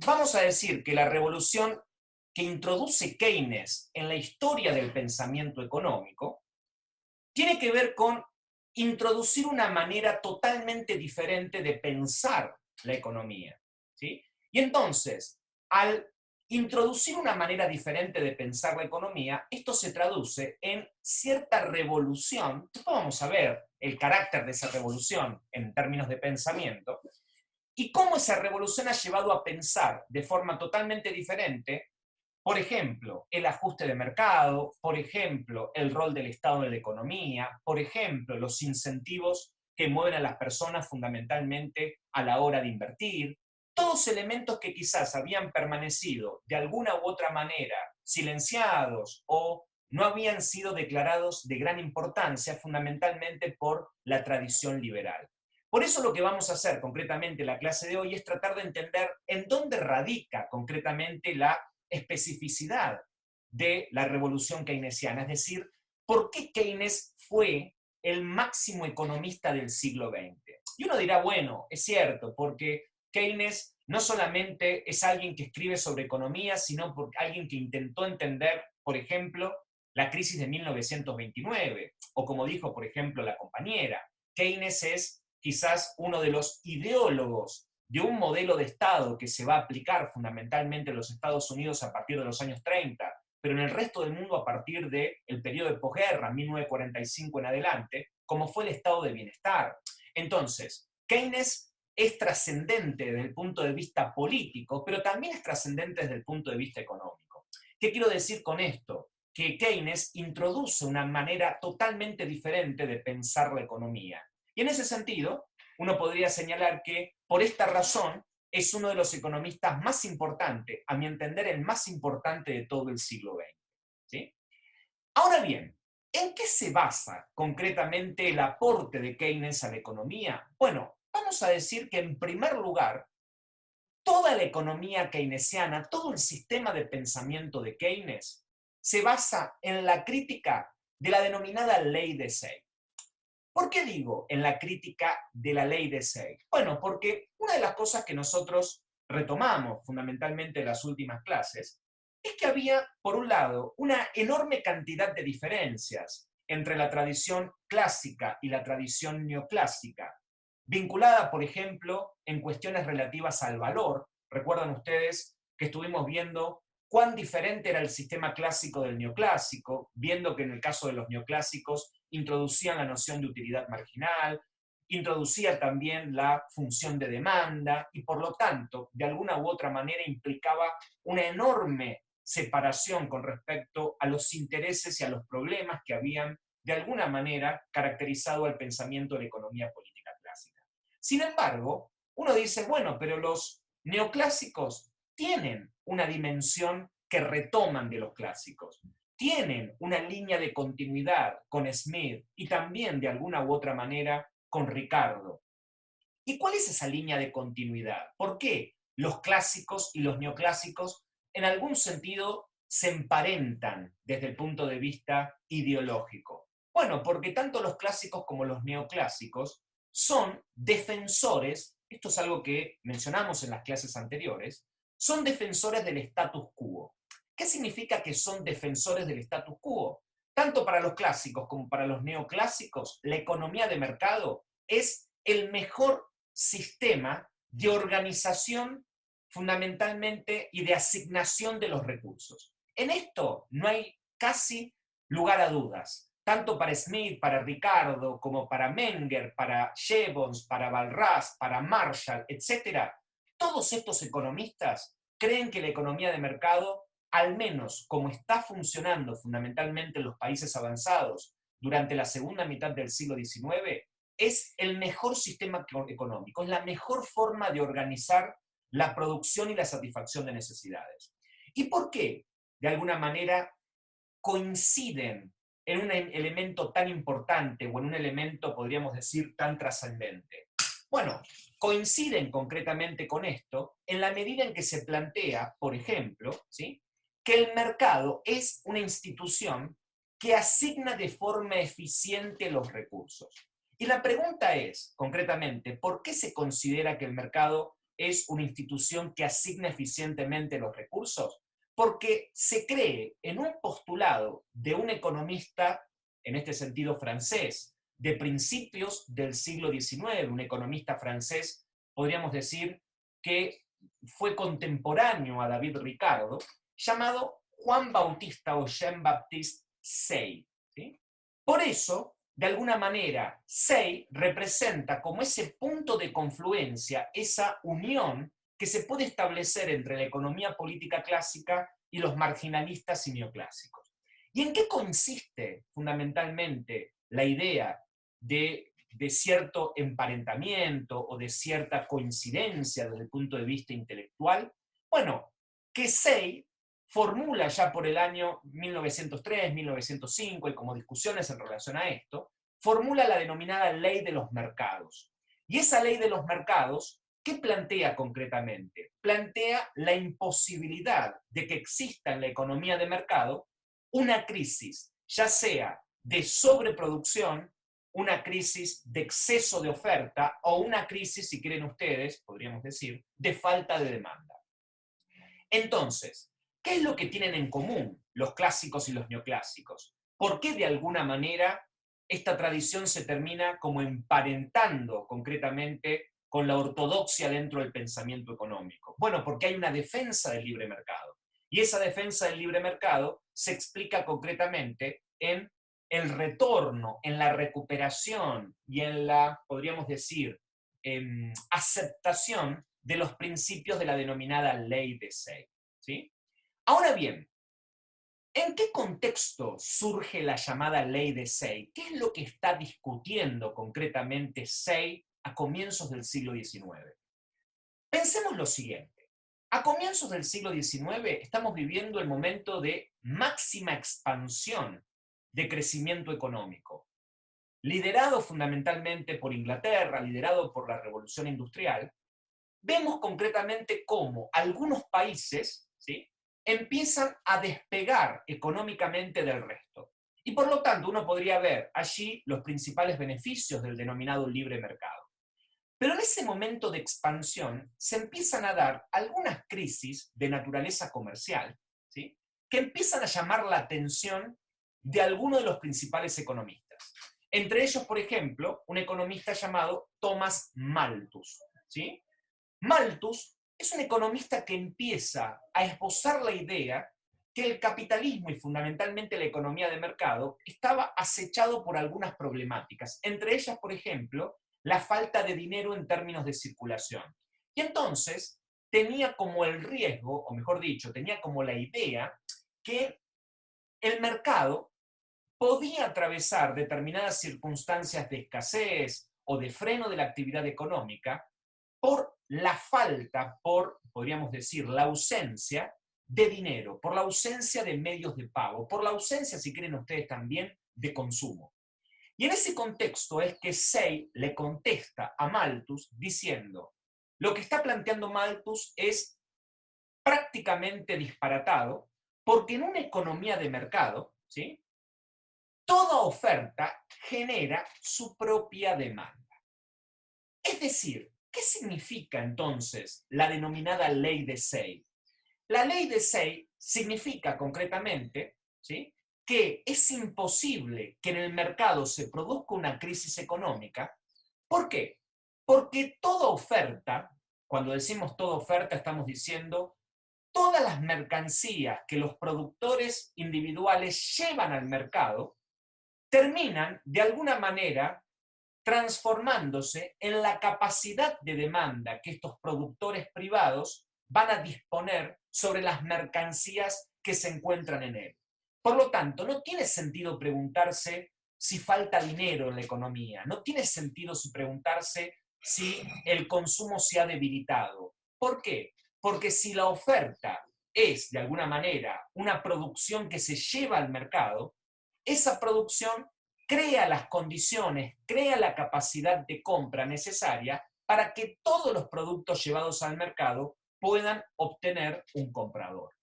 vamos a decir que la revolución que introduce Keynes en la historia del pensamiento económico tiene que ver con introducir una manera totalmente diferente de pensar la economía, ¿sí? Y entonces, al introducir una manera diferente de pensar la economía, esto se traduce en cierta revolución. Después vamos a ver el carácter de esa revolución en términos de pensamiento, y cómo esa revolución ha llevado a pensar de forma totalmente diferente, por ejemplo, el ajuste de mercado, por ejemplo, el rol del Estado en la economía, por ejemplo, los incentivos que mueven a las personas fundamentalmente a la hora de invertir, todos elementos que quizás habían permanecido de alguna u otra manera silenciados o no habían sido declarados de gran importancia fundamentalmente por la tradición liberal. Por eso lo que vamos a hacer concretamente en la clase de hoy es tratar de entender en dónde radica concretamente la especificidad de la revolución keynesiana, es decir, por qué Keynes fue el máximo economista del siglo XX. Y uno dirá, bueno, es cierto, porque Keynes no solamente es alguien que escribe sobre economía, sino porque alguien que intentó entender, por ejemplo, la crisis de 1929, o como dijo, por ejemplo, la compañera, Keynes es quizás uno de los ideólogos de un modelo de Estado que se va a aplicar fundamentalmente en los Estados Unidos a partir de los años 30, pero en el resto del mundo a partir del periodo de posguerra, 1945 en adelante, como fue el estado de bienestar. Entonces, Keynes es trascendente desde el punto de vista político, pero también es trascendente desde el punto de vista económico. ¿Qué quiero decir con esto? Que Keynes introduce una manera totalmente diferente de pensar la economía. Y en ese sentido, uno podría señalar que por esta razón es uno de los economistas más importantes, a mi entender el más importante de todo el siglo XX. ¿Sí? Ahora bien, ¿en qué se basa concretamente el aporte de Keynes a la economía? Bueno, vamos a decir que en primer lugar, toda la economía keynesiana, todo el sistema de pensamiento de Keynes, se basa en la crítica de la denominada ley de Say. ¿Por qué digo en la crítica de la ley de Say? Bueno, porque una de las cosas que nosotros retomamos fundamentalmente en las últimas clases es que había, por un lado, una enorme cantidad de diferencias entre la tradición clásica y la tradición neoclásica, vinculada, por ejemplo, en cuestiones relativas al valor. Recuerdan ustedes que estuvimos viendo cuán diferente era el sistema clásico del neoclásico, viendo que en el caso de los neoclásicos introducían la noción de utilidad marginal, introducía también la función de demanda y por lo tanto, de alguna u otra manera implicaba una enorme separación con respecto a los intereses y a los problemas que habían de alguna manera caracterizado al pensamiento de la economía política clásica. Sin embargo, uno dice, bueno, pero los neoclásicos tienen una dimensión que retoman de los clásicos, tienen una línea de continuidad con Smith y también de alguna u otra manera con Ricardo. ¿Y cuál es esa línea de continuidad? ¿Por qué los clásicos y los neoclásicos en algún sentido se emparentan desde el punto de vista ideológico? Bueno, porque tanto los clásicos como los neoclásicos son defensores, esto es algo que mencionamos en las clases anteriores, son defensores del status quo. ¿Qué significa que son defensores del status quo? Tanto para los clásicos como para los neoclásicos, la economía de mercado es el mejor sistema de organización fundamentalmente y de asignación de los recursos. En esto no hay casi lugar a dudas. Tanto para Smith, para Ricardo, como para Menger, para Jevons, para Walras, para Marshall, etc. Todos estos economistas creen que la economía de mercado, al menos como está funcionando fundamentalmente en los países avanzados durante la segunda mitad del siglo XIX, es el mejor sistema económico, es la mejor forma de organizar la producción y la satisfacción de necesidades. ¿Y por qué, de alguna manera, coinciden en un elemento tan importante o en un elemento, podríamos decir, tan trascendente? Bueno, coinciden concretamente con esto en la medida en que se plantea, por ejemplo, ¿sí?, que el mercado es una institución que asigna de forma eficiente los recursos. Y la pregunta es, concretamente, ¿por qué se considera que el mercado es una institución que asigna eficientemente los recursos? Porque se cree en un postulado de un economista, en este sentido francés, de principios del siglo XIX, un economista francés, podríamos decir, que fue contemporáneo a David Ricardo, llamado Juan Bautista o Jean-Baptiste Say, ¿sí? Por eso, de alguna manera, Say representa como ese punto de confluencia, esa unión que se puede establecer entre la economía política clásica y los marginalistas y neoclásicos. ¿Y en qué consiste fundamentalmente la idea de cierto emparentamiento o de cierta coincidencia desde el punto de vista intelectual? Bueno, que Say formula ya por el año 1903, 1905, y como discusiones en relación a esto, formula la denominada ley de los mercados. Y esa ley de los mercados, ¿qué plantea concretamente? Plantea la imposibilidad de que exista en la economía de mercado una crisis, ya sea de sobreproducción, una crisis de exceso de oferta o una crisis, si quieren ustedes, podríamos decir, de falta de demanda. Entonces, ¿qué es lo que tienen en común los clásicos y los neoclásicos? ¿Por qué de alguna manera esta tradición se termina como emparentando concretamente con la ortodoxia dentro del pensamiento económico? Bueno, porque hay una defensa del libre mercado. Y esa defensa del libre mercado se explica concretamente en el retorno, en la recuperación y en la, podríamos decir, aceptación de los principios de la denominada ley de Say, ¿sí? Ahora bien, ¿en qué contexto surge la llamada ley de Say? ¿Qué es lo que está discutiendo concretamente Say a comienzos del siglo XIX? Pensemos lo siguiente. A comienzos del siglo XIX estamos viviendo el momento de máxima expansión de crecimiento económico, liderado fundamentalmente por Inglaterra, liderado por la Revolución Industrial. Vemos concretamente cómo algunos países, ¿sí?, empiezan a despegar económicamente del resto. Y por lo tanto uno podría ver allí los principales beneficios del denominado libre mercado. Pero en ese momento de expansión se empiezan a dar algunas crisis de naturaleza comercial, ¿sí?, que empiezan a llamar la atención de algunos de los principales economistas. Entre ellos, por ejemplo, un economista llamado Thomas Malthus, ¿sí? Malthus es un economista que empieza a esbozar la idea que el capitalismo y fundamentalmente la economía de mercado estaba acechado por algunas problemáticas, entre ellas, por ejemplo, la falta de dinero en términos de circulación. Y entonces tenía como el riesgo, o mejor dicho, tenía como la idea que el mercado podía atravesar determinadas circunstancias de escasez o de freno de la actividad económica por la falta, por, podríamos decir, la ausencia de dinero, por la ausencia de medios de pago, por la ausencia, si quieren ustedes también, de consumo. Y en ese contexto es que Say le contesta a Malthus diciendo, lo que está planteando Malthus es prácticamente disparatado, porque en una economía de mercado, ¿sí?, toda oferta genera su propia demanda. Es decir, ¿qué significa entonces la denominada ley de Say? La ley de Say significa concretamente, ¿sí?, que es imposible que en el mercado se produzca una crisis económica. ¿Por qué? Porque toda oferta, cuando decimos toda oferta estamos diciendo todas las mercancías que los productores individuales llevan al mercado, terminan de alguna manera transformándose en la capacidad de demanda que estos productores privados van a disponer sobre las mercancías que se encuentran en él. Por lo tanto, no tiene sentido preguntarse si falta dinero en la economía, no tiene sentido preguntarse si el consumo se ha debilitado. ¿Por qué? Porque si la oferta es, de alguna manera, una producción que se lleva al mercado, esa producción crea las condiciones, crea la capacidad de compra necesaria para que todos los productos llevados al mercado puedan obtener un comprador.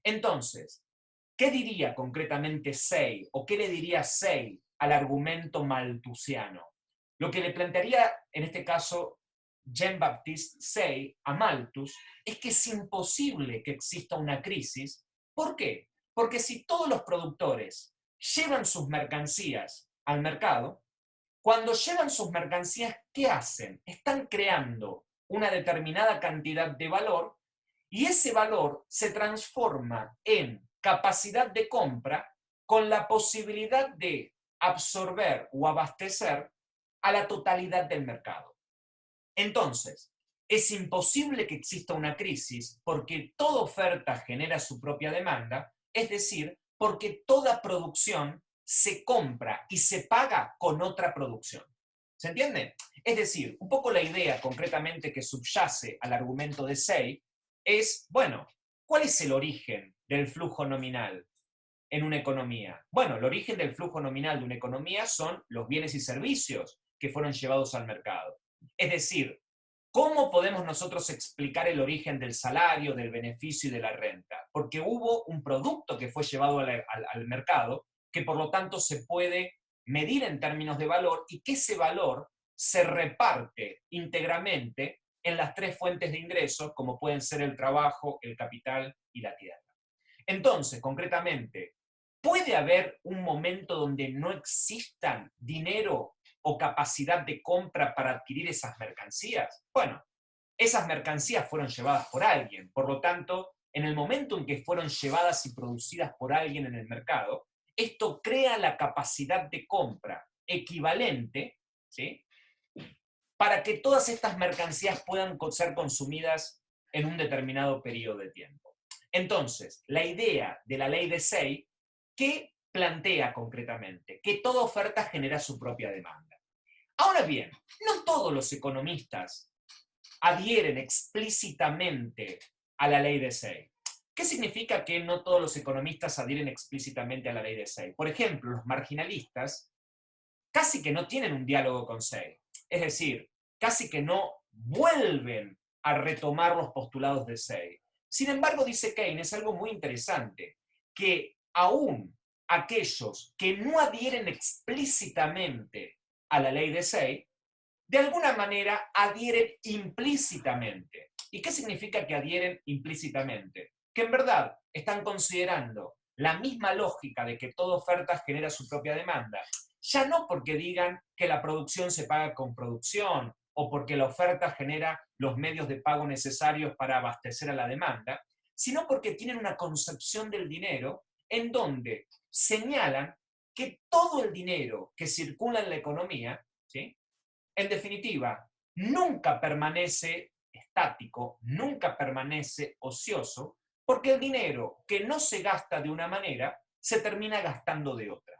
Entonces, ¿qué diría concretamente Say o qué le diría Say al argumento malthusiano? Lo que le plantearía, en este caso, Jean-Baptiste Say a Malthus es que es imposible que exista una crisis. ¿Por qué? Porque si todos los productores llevan sus mercancías al mercado, cuando llevan sus mercancías, ¿qué hacen? Están creando una determinada cantidad de valor y ese valor se transforma en capacidad de compra con la posibilidad de absorber o abastecer a la totalidad del mercado. Entonces, es imposible que exista una crisis porque toda oferta genera su propia demanda, es decir, porque toda producción se compra y se paga con otra producción. ¿Se entiende? Es decir, un poco la idea concretamente que subyace al argumento de Say es, bueno, ¿cuál es el origen del flujo nominal en una economía? Bueno, el origen del flujo nominal de una economía son los bienes y servicios que fueron llevados al mercado. Es decir, ¿cómo podemos nosotros explicar el origen del salario, del beneficio y de la renta? Porque hubo un producto que fue llevado al mercado que por lo tanto se puede medir en términos de valor y que ese valor se reparte íntegramente en las tres fuentes de ingresos, como pueden ser el trabajo, el capital y la tierra. Entonces, concretamente, ¿puede haber un momento donde no existan dinero o capacidad de compra para adquirir esas mercancías? Bueno, esas mercancías fueron llevadas por alguien, por lo tanto, en el momento en que fueron llevadas y producidas por alguien en el mercado, esto crea la capacidad de compra equivalente, ¿sí?, para que todas estas mercancías puedan ser consumidas en un determinado periodo de tiempo. Entonces, la idea de la ley de Say, ¿qué plantea concretamente? Que toda oferta genera su propia demanda. Ahora bien, no todos los economistas adhieren explícitamente a la ley de Say. ¿Qué significa que no todos los economistas adhieren explícitamente a la ley de Say? Por ejemplo, los marginalistas casi que no tienen un diálogo con Say. Es decir, casi que no vuelven a retomar los postulados de Say. Sin embargo, dice Keynes algo muy interesante, que aún aquellos que no adhieren explícitamente a la ley de Say, de alguna manera adhieren implícitamente. ¿Y qué significa que adhieren implícitamente? Que en verdad están considerando la misma lógica de que toda oferta genera su propia demanda, ya no porque digan que la producción se paga con producción o porque la oferta genera los medios de pago necesarios para abastecer a la demanda, sino porque tienen una concepción del dinero en donde señalan que todo el dinero que circula en la economía, ¿sí?, en definitiva, nunca permanece estático, nunca permanece ocioso, porque el dinero que no se gasta de una manera se termina gastando de otra.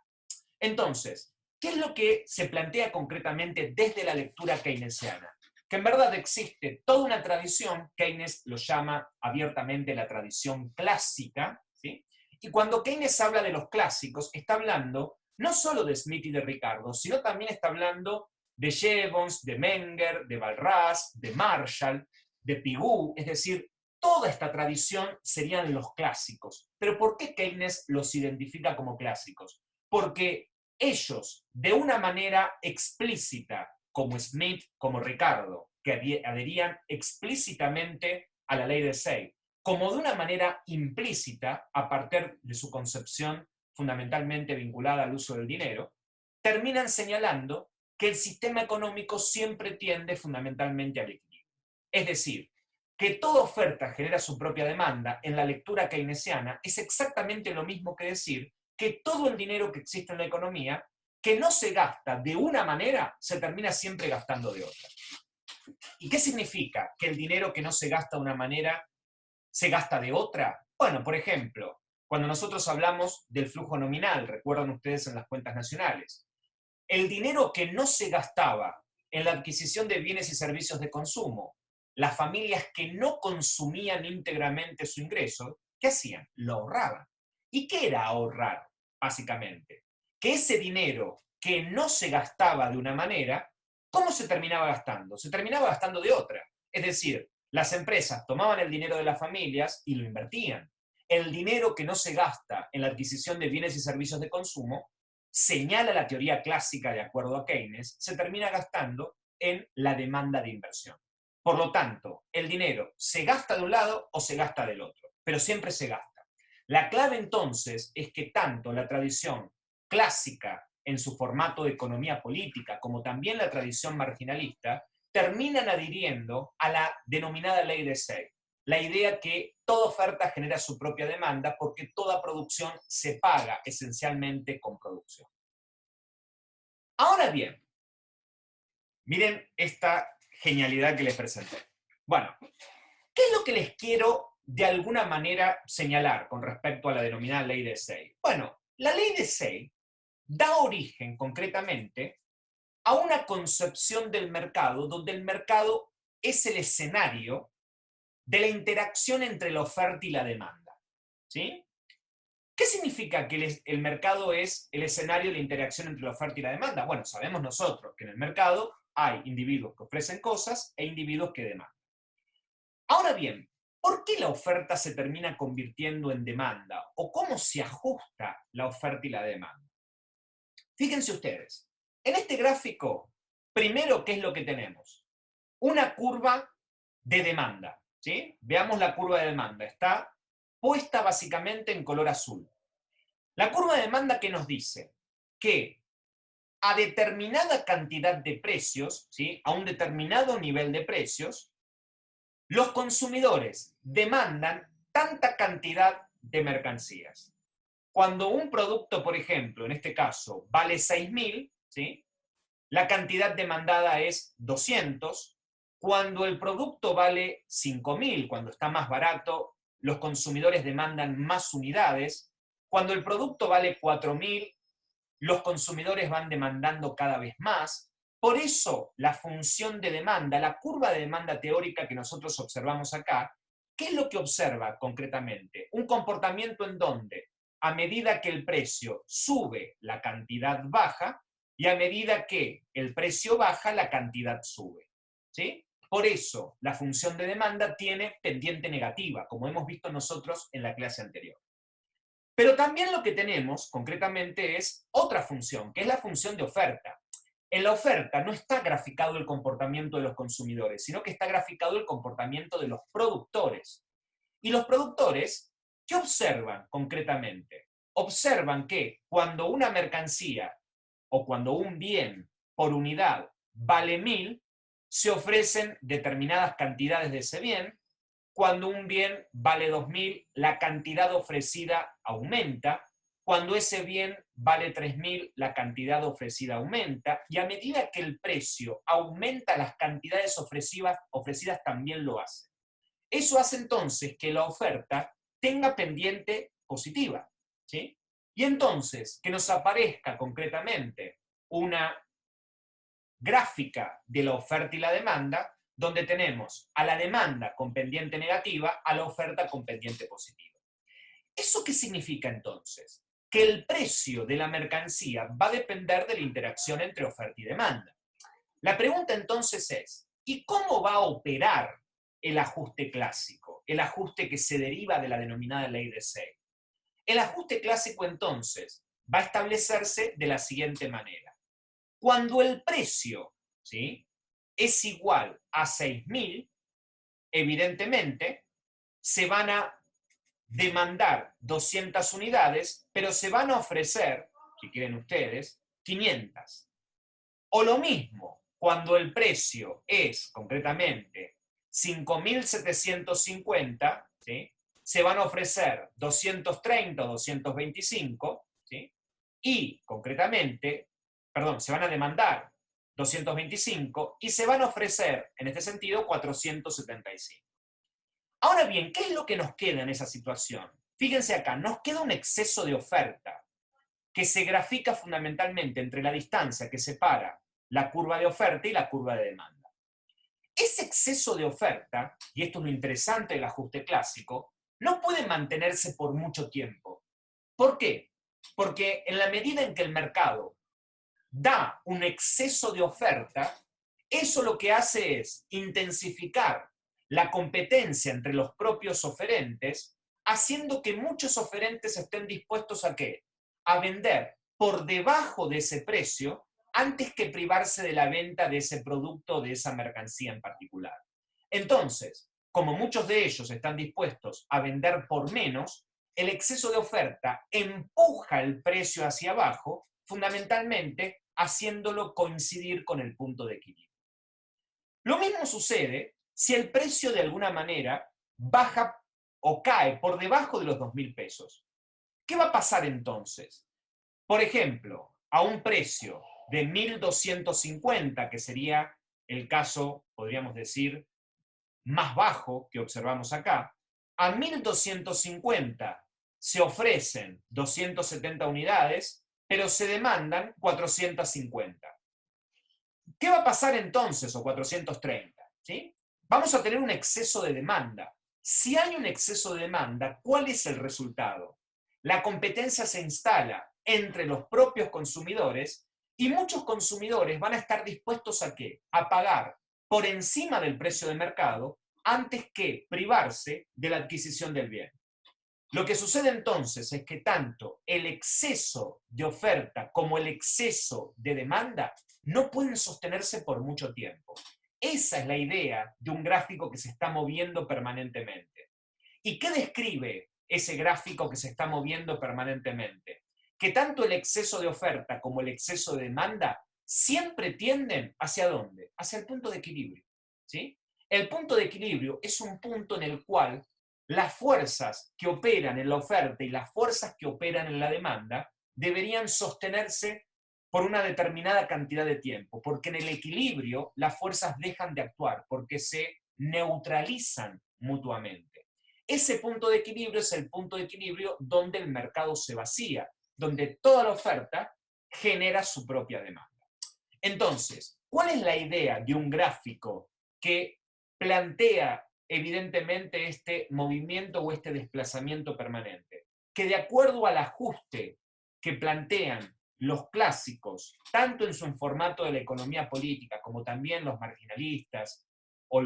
Entonces, ¿qué es lo que se plantea concretamente desde la lectura keynesiana? Que en verdad existe toda una tradición, Keynes lo llama abiertamente la tradición clásica, ¿sí? Y cuando Keynes habla de los clásicos, está hablando no solo de Smith y de Ricardo, sino también está hablando de Jevons, de Menger, de Walras, de Marshall, de Pigou, es decir, toda esta tradición serían los clásicos. Pero ¿por qué Keynes los identifica como clásicos? Porque ellos, de una manera explícita, como Smith, como Ricardo, que adherían explícitamente a la ley de Say, como de una manera implícita, a partir de su concepción fundamentalmente vinculada al uso del dinero, terminan señalando que el sistema económico siempre tiende fundamentalmente al equilibrio. Es decir, que toda oferta genera su propia demanda en la lectura keynesiana es exactamente lo mismo que decir que todo el dinero que existe en la economía, que no se gasta de una manera, se termina siempre gastando de otra. ¿Y qué significa que el dinero que no se gasta de una manera se gasta de otra? Bueno, por ejemplo, cuando nosotros hablamos del flujo nominal, recuerdan ustedes en las cuentas nacionales, el dinero que no se gastaba en la adquisición de bienes y servicios de consumo, las familias que no consumían íntegramente su ingreso, ¿qué hacían? Lo ahorraban. ¿Y qué era ahorrar, básicamente? Que ese dinero que no se gastaba de una manera, ¿cómo se terminaba gastando? Se terminaba gastando de otra. Es decir, las empresas tomaban el dinero de las familias y lo invertían. El dinero que no se gasta en la adquisición de bienes y servicios de consumo, señala la teoría clásica de acuerdo a Keynes, se termina gastando en la demanda de inversión. Por lo tanto, el dinero se gasta de un lado o se gasta del otro, pero siempre se gasta. La clave entonces es que tanto la tradición clásica en su formato de economía política como también la tradición marginalista terminan adhiriendo a la denominada ley de Say, la idea que toda oferta genera su propia demanda porque toda producción se paga esencialmente con producción. Ahora bien, miren esta genialidad que les presenté. Bueno, ¿qué es lo que les quiero de alguna manera señalar con respecto a la denominada ley de Say? Bueno, la ley de Say da origen concretamente a una concepción del mercado donde el mercado es el escenario de la interacción entre la oferta y la demanda. ¿Sí? ¿Qué significa que el mercado es el escenario de la interacción entre la oferta y la demanda? Bueno, sabemos nosotros que en el mercado hay individuos que ofrecen cosas e individuos que demandan. Ahora bien, ¿por qué la oferta se termina convirtiendo en demanda? ¿O cómo se ajusta la oferta y la demanda? Fíjense ustedes, en este gráfico, primero, ¿qué es lo que tenemos? Una curva de demanda, ¿sí? Veamos la curva de demanda, está puesta básicamente en color azul. La curva de demanda que nos dice que a determinada cantidad de precios, ¿sí? A un determinado nivel de precios, los consumidores demandan tanta cantidad de mercancías. Cuando un producto, por ejemplo, en este caso, vale 6.000, ¿sí? La cantidad demandada es 200. Cuando el producto vale 5.000, cuando está más barato, los consumidores demandan más unidades. Cuando el producto vale 4.000, los consumidores van demandando cada vez más. Por eso, la función de demanda, la curva de demanda teórica que nosotros observamos acá, ¿qué es lo que observa concretamente? Un comportamiento en donde, a medida que el precio sube, la cantidad baja, y a medida que el precio baja, la cantidad sube. ¿Sí? Por eso, la función de demanda tiene pendiente negativa, como hemos visto nosotros en la clase anterior. Pero también lo que tenemos, concretamente, es otra función, que es la función de oferta. En la oferta no está graficado el comportamiento de los consumidores, sino que está graficado el comportamiento de los productores. Y los productores, ¿qué observan concretamente? Observan que cuando una mercancía o cuando un bien por unidad vale 1.000, se ofrecen determinadas cantidades de ese bien. Cuando un bien vale 2.000, la cantidad ofrecida aumenta. Cuando ese bien vale 3.000, la cantidad ofrecida aumenta. Y a medida que el precio aumenta, las cantidades ofrecidas también lo hacen. Eso hace entonces que la oferta tenga pendiente positiva, ¿sí? Y entonces, que nos aparezca concretamente una gráfica de la oferta y la demanda, donde tenemos a la demanda con pendiente negativa, a la oferta con pendiente positiva. ¿Eso qué significa entonces? Que el precio de la mercancía va a depender de la interacción entre oferta y demanda. La pregunta entonces es, ¿y cómo va a operar el ajuste clásico? El ajuste que se deriva de la denominada ley de Say. El ajuste clásico entonces va a establecerse de la siguiente manera. Cuando el precio, ¿sí?, es igual a 6.000, evidentemente se van a demandar 200 unidades, pero se van a ofrecer, si quieren ustedes, 500. O lo mismo, cuando el precio es, concretamente, 5.750, ¿sí?, se van a ofrecer 230 o 225, ¿sí?, y, concretamente, perdón, se van a demandar 225 y se van a ofrecer, en este sentido, 475. Ahora bien, ¿qué es lo que nos queda en esa situación? Fíjense acá, nos queda un exceso de oferta que se grafica fundamentalmente entre la distancia que separa la curva de oferta y la curva de demanda. Ese exceso de oferta, y esto es lo interesante del ajuste clásico, no puede mantenerse por mucho tiempo. ¿Por qué? Porque en la medida en que el mercado da un exceso de oferta, eso lo que hace es intensificar la competencia entre los propios oferentes, haciendo que muchos oferentes estén dispuestos a ¿qué? A vender por debajo de ese precio antes que privarse de la venta de ese producto o de esa mercancía en particular. Entonces, como muchos de ellos están dispuestos a vender por menos, el exceso de oferta empuja el precio hacia abajo, fundamentalmente haciéndolo coincidir con el punto de equilibrio. Lo mismo sucede si el precio de alguna manera baja o cae por debajo de los 2.000 pesos. ¿Qué va a pasar entonces? Por ejemplo, a un precio de 1.250, que sería el caso, podríamos decir, más bajo que observamos acá, a 1.250 se ofrecen 270 unidades, pero se demandan 450. ¿Qué va a pasar entonces, o 430? ¿Sí? Vamos a tener un exceso de demanda. Si hay un exceso de demanda, ¿cuál es el resultado? La competencia se instala entre los propios consumidores y muchos consumidores van a estar dispuestos ¿a qué? A pagar por encima del precio de mercado antes que privarse de la adquisición del bien. Lo que sucede entonces es que tanto el exceso de oferta como el exceso de demanda no pueden sostenerse por mucho tiempo. Esa es la idea de un gráfico que se está moviendo permanentemente. ¿Y qué describe ese gráfico que se está moviendo permanentemente? Que tanto el exceso de oferta como el exceso de demanda siempre tienden ¿hacia dónde? Hacia el punto de equilibrio. ¿Sí? El punto de equilibrio es un punto en el cual las fuerzas que operan en la oferta y las fuerzas que operan en la demanda deberían sostenerse por una determinada cantidad de tiempo, porque en el equilibrio las fuerzas dejan de actuar, porque se neutralizan mutuamente. Ese punto de equilibrio es el punto de equilibrio donde el mercado se vacía, donde toda la oferta genera su propia demanda. Entonces, ¿cuál es la idea de un gráfico que plantea evidentemente este movimiento o este desplazamiento permanente? Que de acuerdo al ajuste que plantean los clásicos, tanto en su formato de la economía política como también los marginalistas o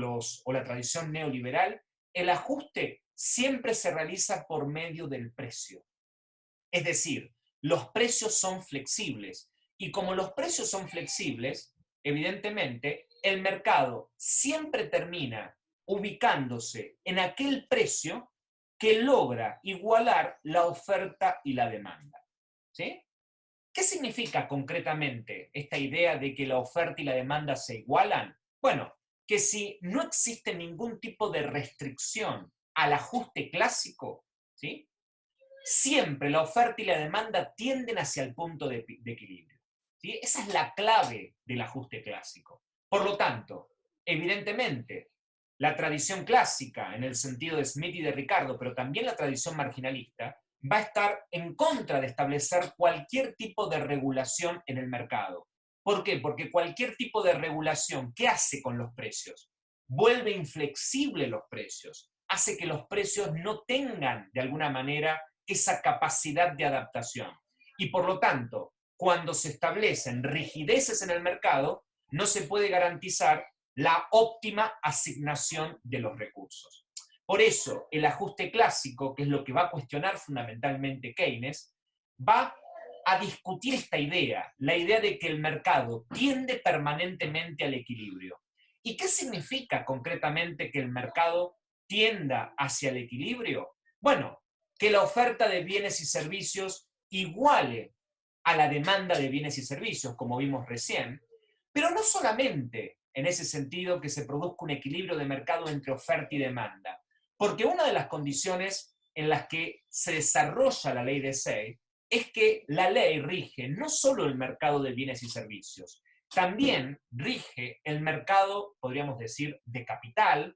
la tradición neoliberal, el ajuste siempre se realiza por medio del precio. Es decir, los precios son flexibles y como los precios son flexibles, evidentemente, el mercado siempre termina ubicándose en aquel precio que logra igualar la oferta y la demanda. ¿Sí? ¿Qué significa concretamente esta idea de que la oferta y la demanda se igualan? Bueno, que si no existe ningún tipo de restricción al ajuste clásico, ¿sí? Siempre la oferta y la demanda tienden hacia el punto de equilibrio. ¿Sí? Esa es la clave del ajuste clásico. Por lo tanto, evidentemente, la tradición clásica, en el sentido de Smith y de Ricardo, pero también la tradición marginalista, va a estar en contra de establecer cualquier tipo de regulación en el mercado. ¿Por qué? Porque cualquier tipo de regulación, ¿qué hace con los precios? Vuelve inflexible los precios, hace que los precios no tengan, de alguna manera, esa capacidad de adaptación. Y por lo tanto, cuando se establecen rigideces en el mercado, no se puede garantizar la óptima asignación de los recursos. Por eso, el ajuste clásico, que es lo que va a cuestionar fundamentalmente Keynes, va a discutir esta idea, la idea de que el mercado tiende permanentemente al equilibrio. ¿Y qué significa concretamente que el mercado tienda hacia el equilibrio? Bueno, que la oferta de bienes y servicios iguale a la demanda de bienes y servicios, como vimos recién, pero no solamente en ese sentido que se produzca un equilibrio de mercado entre oferta y demanda, porque una de las condiciones en las que se desarrolla la ley de Say es que la ley rige no solo el mercado de bienes y servicios, también rige el mercado, podríamos decir, de capital,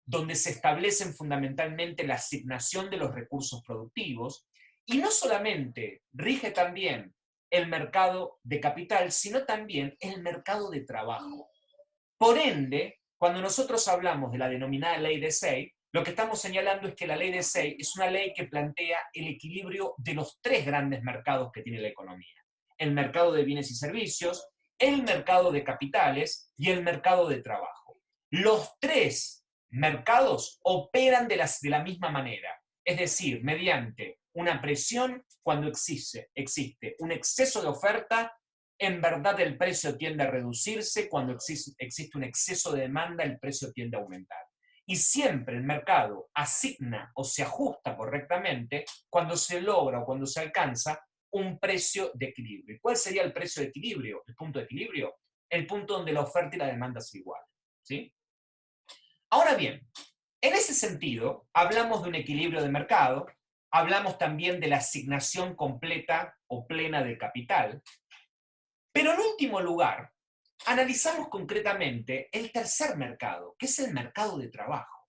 donde se establecen fundamentalmente la asignación de los recursos productivos, y no solamente rige también el mercado de capital, sino también el mercado de trabajo. Por ende, cuando nosotros hablamos de la denominada ley de Say, lo que estamos señalando es que la ley de Say es una ley que plantea el equilibrio de los tres grandes mercados que tiene la economía: el mercado de bienes y servicios, el mercado de capitales y el mercado de trabajo. Los tres mercados operan de la misma manera, es decir, mediante una presión cuando existe un exceso de oferta en verdad el precio tiende a reducirse, cuando existe un exceso de demanda, el precio tiende a aumentar. Y siempre el mercado asigna o se ajusta correctamente cuando se logra o cuando se alcanza un precio de equilibrio. ¿Y cuál sería el precio de equilibrio? El punto de equilibrio. El punto donde la oferta y la demanda se igualan. ¿Sí? Ahora bien, en ese sentido, hablamos de un equilibrio de mercado, hablamos también de la asignación completa o plena del capital, pero en último lugar, analizamos concretamente el tercer mercado, que es el mercado de trabajo.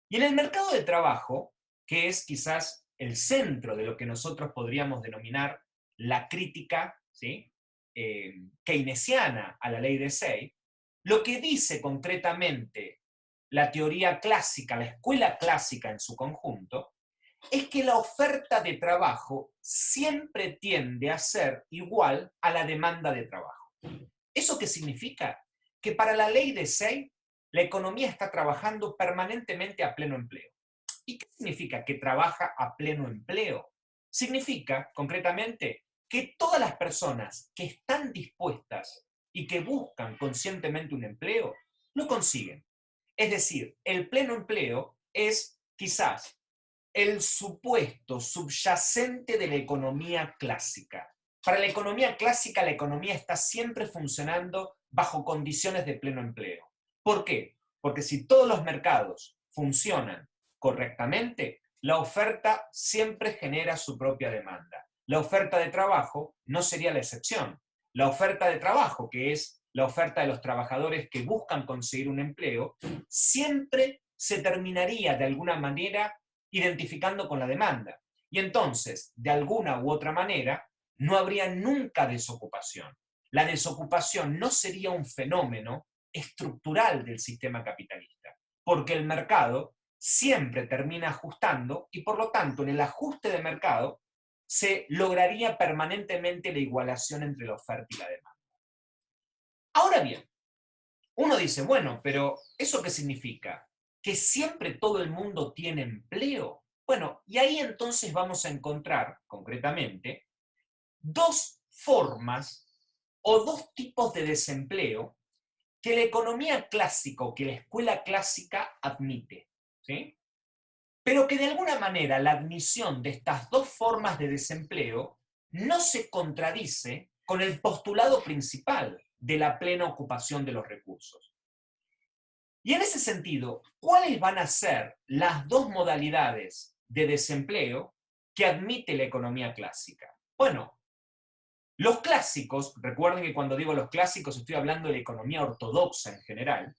Y en el mercado de trabajo, que es quizás el centro de lo que nosotros podríamos denominar la crítica, ¿sí? Keynesiana a la ley de Say, lo que dice concretamente la teoría clásica, la escuela clásica en su conjunto, es que la oferta de trabajo siempre tiende a ser igual a la demanda de trabajo. ¿Eso qué significa? Que para la ley de Say, la economía está trabajando permanentemente a pleno empleo. ¿Y qué significa que trabaja a pleno empleo? Significa, concretamente, que todas las personas que están dispuestas y que buscan conscientemente un empleo, lo consiguen. Es decir, el pleno empleo es quizás el supuesto subyacente de la economía clásica. Para la economía clásica, la economía está siempre funcionando bajo condiciones de pleno empleo. ¿Por qué? Porque si todos los mercados funcionan correctamente, la oferta siempre genera su propia demanda. La oferta de trabajo no sería la excepción. La oferta de trabajo, que es la oferta de los trabajadores que buscan conseguir un empleo, siempre se terminaría de alguna manera identificando con la demanda. Y entonces, de alguna u otra manera, no habría nunca desocupación. La desocupación no sería un fenómeno estructural del sistema capitalista, porque el mercado siempre termina ajustando y por lo tanto en el ajuste de mercado se lograría permanentemente la igualación entre la oferta y la demanda. Ahora bien, uno dice, bueno, pero ¿eso qué significa? ¿Que siempre todo el mundo tiene empleo? Bueno, y ahí entonces vamos a encontrar, concretamente, dos formas o dos tipos de desempleo que la economía clásica o que la escuela clásica admite, ¿sí? Pero que de alguna manera la admisión de estas dos formas de desempleo no se contradice con el postulado principal de la plena ocupación de los recursos. Y en ese sentido, ¿cuáles van a ser las dos modalidades de desempleo que admite la economía clásica? Bueno, los clásicos, recuerden que cuando digo los clásicos estoy hablando de la economía ortodoxa en general,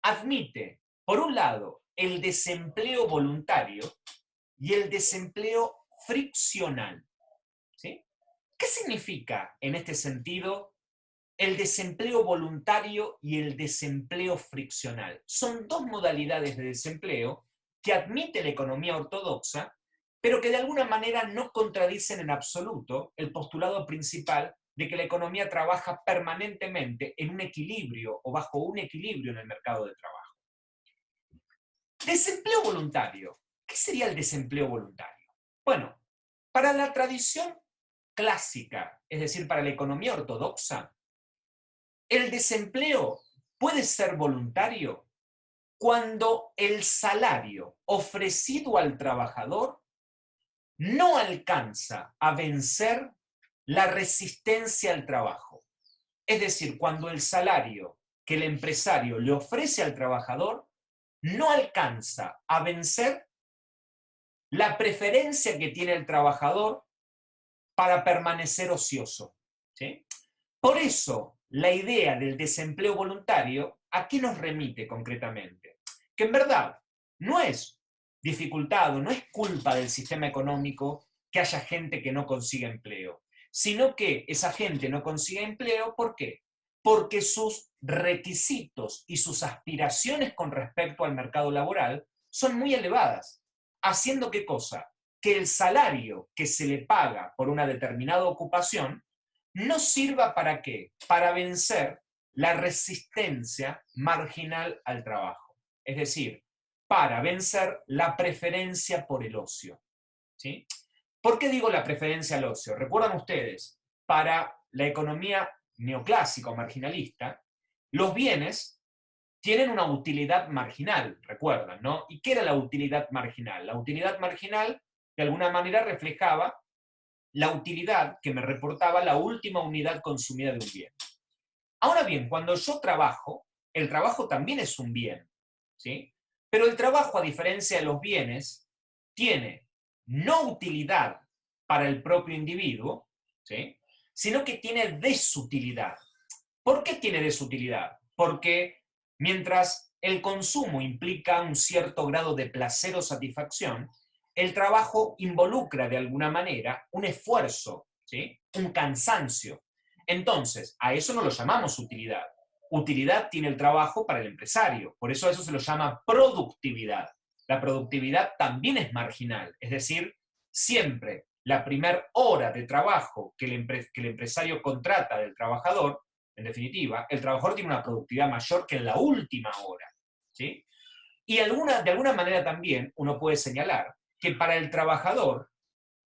admite, por un lado, el desempleo voluntario y el desempleo friccional. ¿Sí? ¿Qué significa en este sentido el desempleo voluntario y el desempleo friccional? Son dos modalidades de desempleo que admite la economía ortodoxa, pero que de alguna manera no contradicen en absoluto el postulado principal de que la economía trabaja permanentemente en un equilibrio o bajo un equilibrio en el mercado de trabajo. Desempleo voluntario. ¿Qué sería el desempleo voluntario? Bueno, para la tradición clásica, es decir, para la economía ortodoxa, el desempleo puede ser voluntario cuando el salario ofrecido al trabajador no alcanza a vencer la resistencia al trabajo. Es decir, cuando el salario que el empresario le ofrece al trabajador no alcanza a vencer la preferencia que tiene el trabajador para permanecer ocioso. ¿Sí? Por eso, la idea del desempleo voluntario, ¿a qué nos remite concretamente? Que en verdad no es dificultad o no es culpa del sistema económico que haya gente que no consiga empleo, sino que esa gente no consigue empleo, ¿por qué? Porque sus requisitos y sus aspiraciones con respecto al mercado laboral son muy elevadas, haciendo ¿qué cosa? Que el salario que se le paga por una determinada ocupación no sirva para qué? Para vencer la resistencia marginal al trabajo. Es decir, para vencer la preferencia por el ocio. ¿Sí? ¿Por qué digo la preferencia al ocio? Recuerdan ustedes, para la economía neoclásica o marginalista, los bienes tienen una utilidad marginal, recuerdan, ¿no? ¿Y qué era la utilidad marginal? La utilidad marginal, de alguna manera, reflejaba la utilidad que me reportaba la última unidad consumida de un bien. Ahora bien, cuando yo trabajo, el trabajo también es un bien, ¿sí? Pero el trabajo, a diferencia de los bienes, tiene no utilidad para el propio individuo, ¿sí? Sino que tiene desutilidad. ¿Por qué tiene desutilidad? Porque mientras el consumo implica un cierto grado de placer o satisfacción, el trabajo involucra de alguna manera un esfuerzo, ¿sí? Un cansancio. Entonces, a eso no lo llamamos utilidad. Utilidad tiene el trabajo para el empresario, por eso a eso se lo llama productividad. La productividad también es marginal, es decir, siempre la primera hora de trabajo que el empresario contrata del trabajador, en definitiva, el trabajador tiene una productividad mayor que en la última hora, ¿sí? Y de alguna manera también uno puede señalar que para el trabajador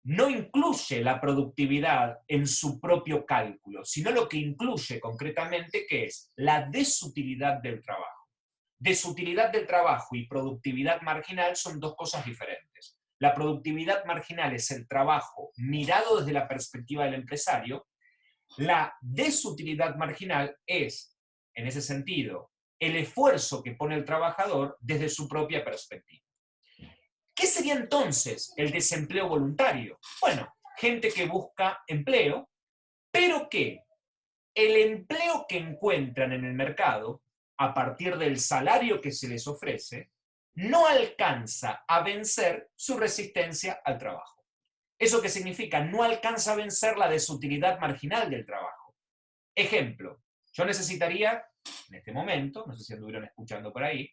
no incluye la productividad en su propio cálculo, sino lo que incluye concretamente, que es la desutilidad del trabajo. Desutilidad del trabajo y productividad marginal son dos cosas diferentes. La productividad marginal es el trabajo mirado desde la perspectiva del empresario. La desutilidad marginal es, en ese sentido, el esfuerzo que pone el trabajador desde su propia perspectiva. ¿Qué sería entonces el desempleo voluntario? Bueno, gente que busca empleo, pero que el empleo que encuentran en el mercado, a partir del salario que se les ofrece, no alcanza a vencer su resistencia al trabajo. ¿Eso qué significa? No alcanza a vencer la desutilidad marginal del trabajo. Ejemplo, yo necesitaría, en este momento, no sé si anduvieron escuchando por ahí,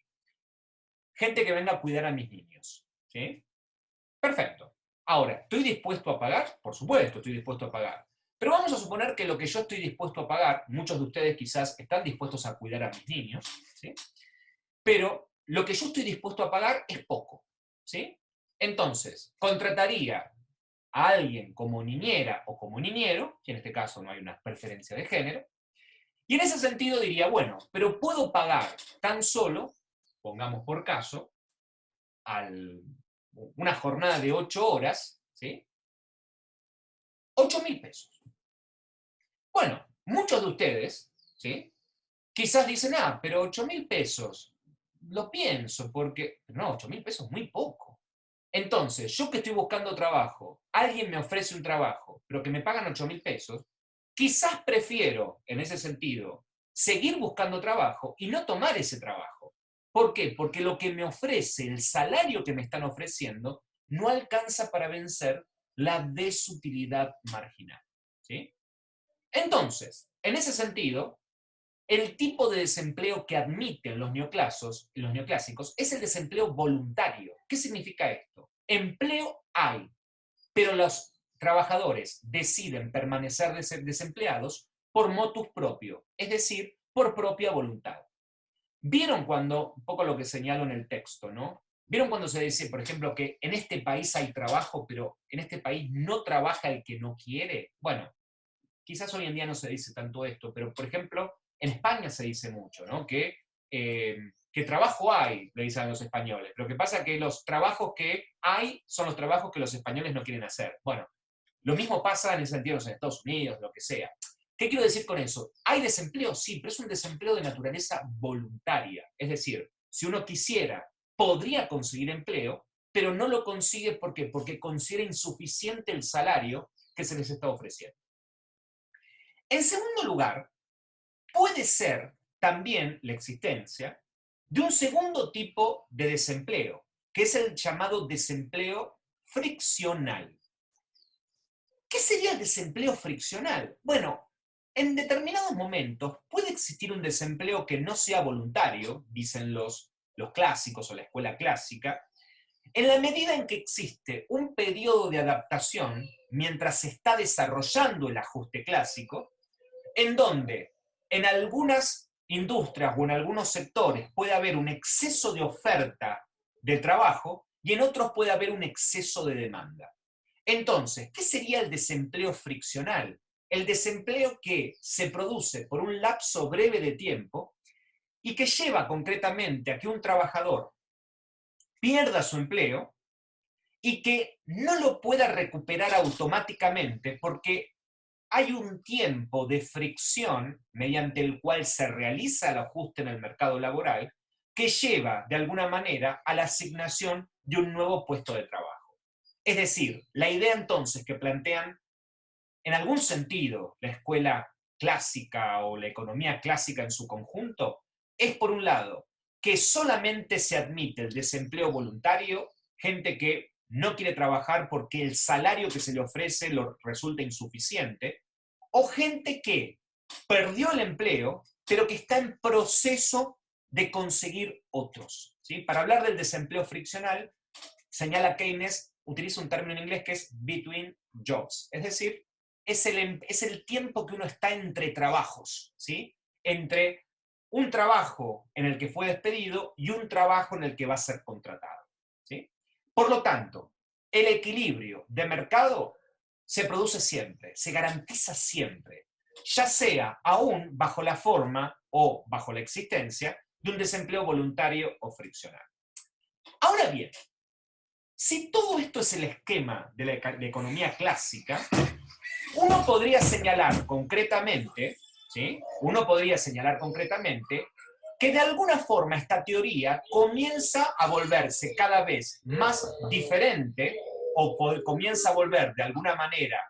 gente que venga a cuidar a mis niños, ¿sí? Perfecto. Ahora, ¿estoy dispuesto a pagar? Por supuesto, estoy dispuesto a pagar. Pero vamos a suponer que lo que yo estoy dispuesto a pagar, muchos de ustedes quizás están dispuestos a cuidar a mis niños, ¿sí? Pero lo que yo estoy dispuesto a pagar es poco, ¿sí? Entonces, contrataría a alguien como niñera o como niñero, que en este caso no hay una preferencia de género, y en ese sentido diría, bueno, pero puedo pagar tan solo, pongamos por caso, una jornada de 8 horas, ¿sí? 8.000 pesos. Bueno, muchos de ustedes, ¿sí? Quizás dicen, pero 8.000 pesos, lo pienso, porque, no, 8.000 pesos es muy poco. Entonces, yo que estoy buscando trabajo, alguien me ofrece un trabajo, pero que me pagan 8.000 pesos, quizás prefiero, en ese sentido, seguir buscando trabajo y no tomar ese trabajo. ¿Por qué? Porque lo que me ofrece, el salario que me están ofreciendo, no alcanza para vencer la desutilidad marginal, ¿sí? Entonces, en ese sentido, el tipo de desempleo que admiten los neoclásicos es el desempleo voluntario. ¿Qué significa esto? Empleo hay, pero los trabajadores deciden permanecer desempleados por motus propio, es decir, por propia voluntad. ¿Vieron cuando, un poco lo que señalo en el texto, ¿no? ¿Vieron cuando se dice, por ejemplo, que en este país hay trabajo, pero en este país no trabaja el que no quiere? Bueno, quizás hoy en día no se dice tanto esto, pero por ejemplo, en España se dice mucho, ¿no? Que trabajo hay, le dicen a los españoles. Lo que pasa es que los trabajos que hay son los trabajos que los españoles no quieren hacer. Bueno, lo mismo pasa en ese sentido en Estados Unidos, lo que sea. ¿Qué quiero decir con eso? ¿Hay desempleo? Sí, pero es un desempleo de naturaleza voluntaria. Es decir, si uno quisiera, podría conseguir empleo, pero no lo consigue ¿por qué? Porque considera insuficiente el salario que se les está ofreciendo. En segundo lugar, puede ser también la existencia de un segundo tipo de desempleo, que es el llamado desempleo friccional. ¿Qué sería el desempleo friccional? Bueno, en determinados momentos puede existir un desempleo que no sea voluntario, dicen los clásicos o la escuela clásica, en la medida en que existe un periodo de adaptación mientras se está desarrollando el ajuste clásico, en donde en algunas industrias o en algunos sectores puede haber un exceso de oferta de trabajo y en otros puede haber un exceso de demanda. Entonces, ¿qué sería el desempleo friccional? el desempleo que se produce por un lapso breve de tiempo y que lleva concretamente a que un trabajador pierda su empleo y que no lo pueda recuperar automáticamente porque hay un tiempo de fricción mediante el cual se realiza el ajuste en el mercado laboral que lleva de alguna manera a la asignación de un nuevo puesto de trabajo. Es decir, la idea entonces que plantean en algún sentido la escuela clásica o la economía clásica en su conjunto es, por un lado, que solamente se admite el desempleo voluntario, gente que no quiere trabajar porque el salario que se le ofrece lo resulta insuficiente, o gente que perdió el empleo, pero que está en proceso de conseguir otros. ¿Sí? Para hablar del desempleo friccional, señala Keynes, utiliza un término en inglés que es between jobs, es decir, es el tiempo que uno está entre trabajos, ¿sí? Entre un trabajo en el que fue despedido y un trabajo en el que va a ser contratado, ¿sí? Por lo tanto, el equilibrio de mercado se produce siempre, se garantiza siempre, ya sea aún bajo la forma o bajo la existencia de un desempleo voluntario o friccional. Ahora bien, si todo esto es el esquema de la economía clásica, uno podría señalar concretamente, ¿sí? Uno podría señalar concretamente que de alguna forma esta teoría comienza a volverse cada vez más diferente o comienza a volver de alguna manera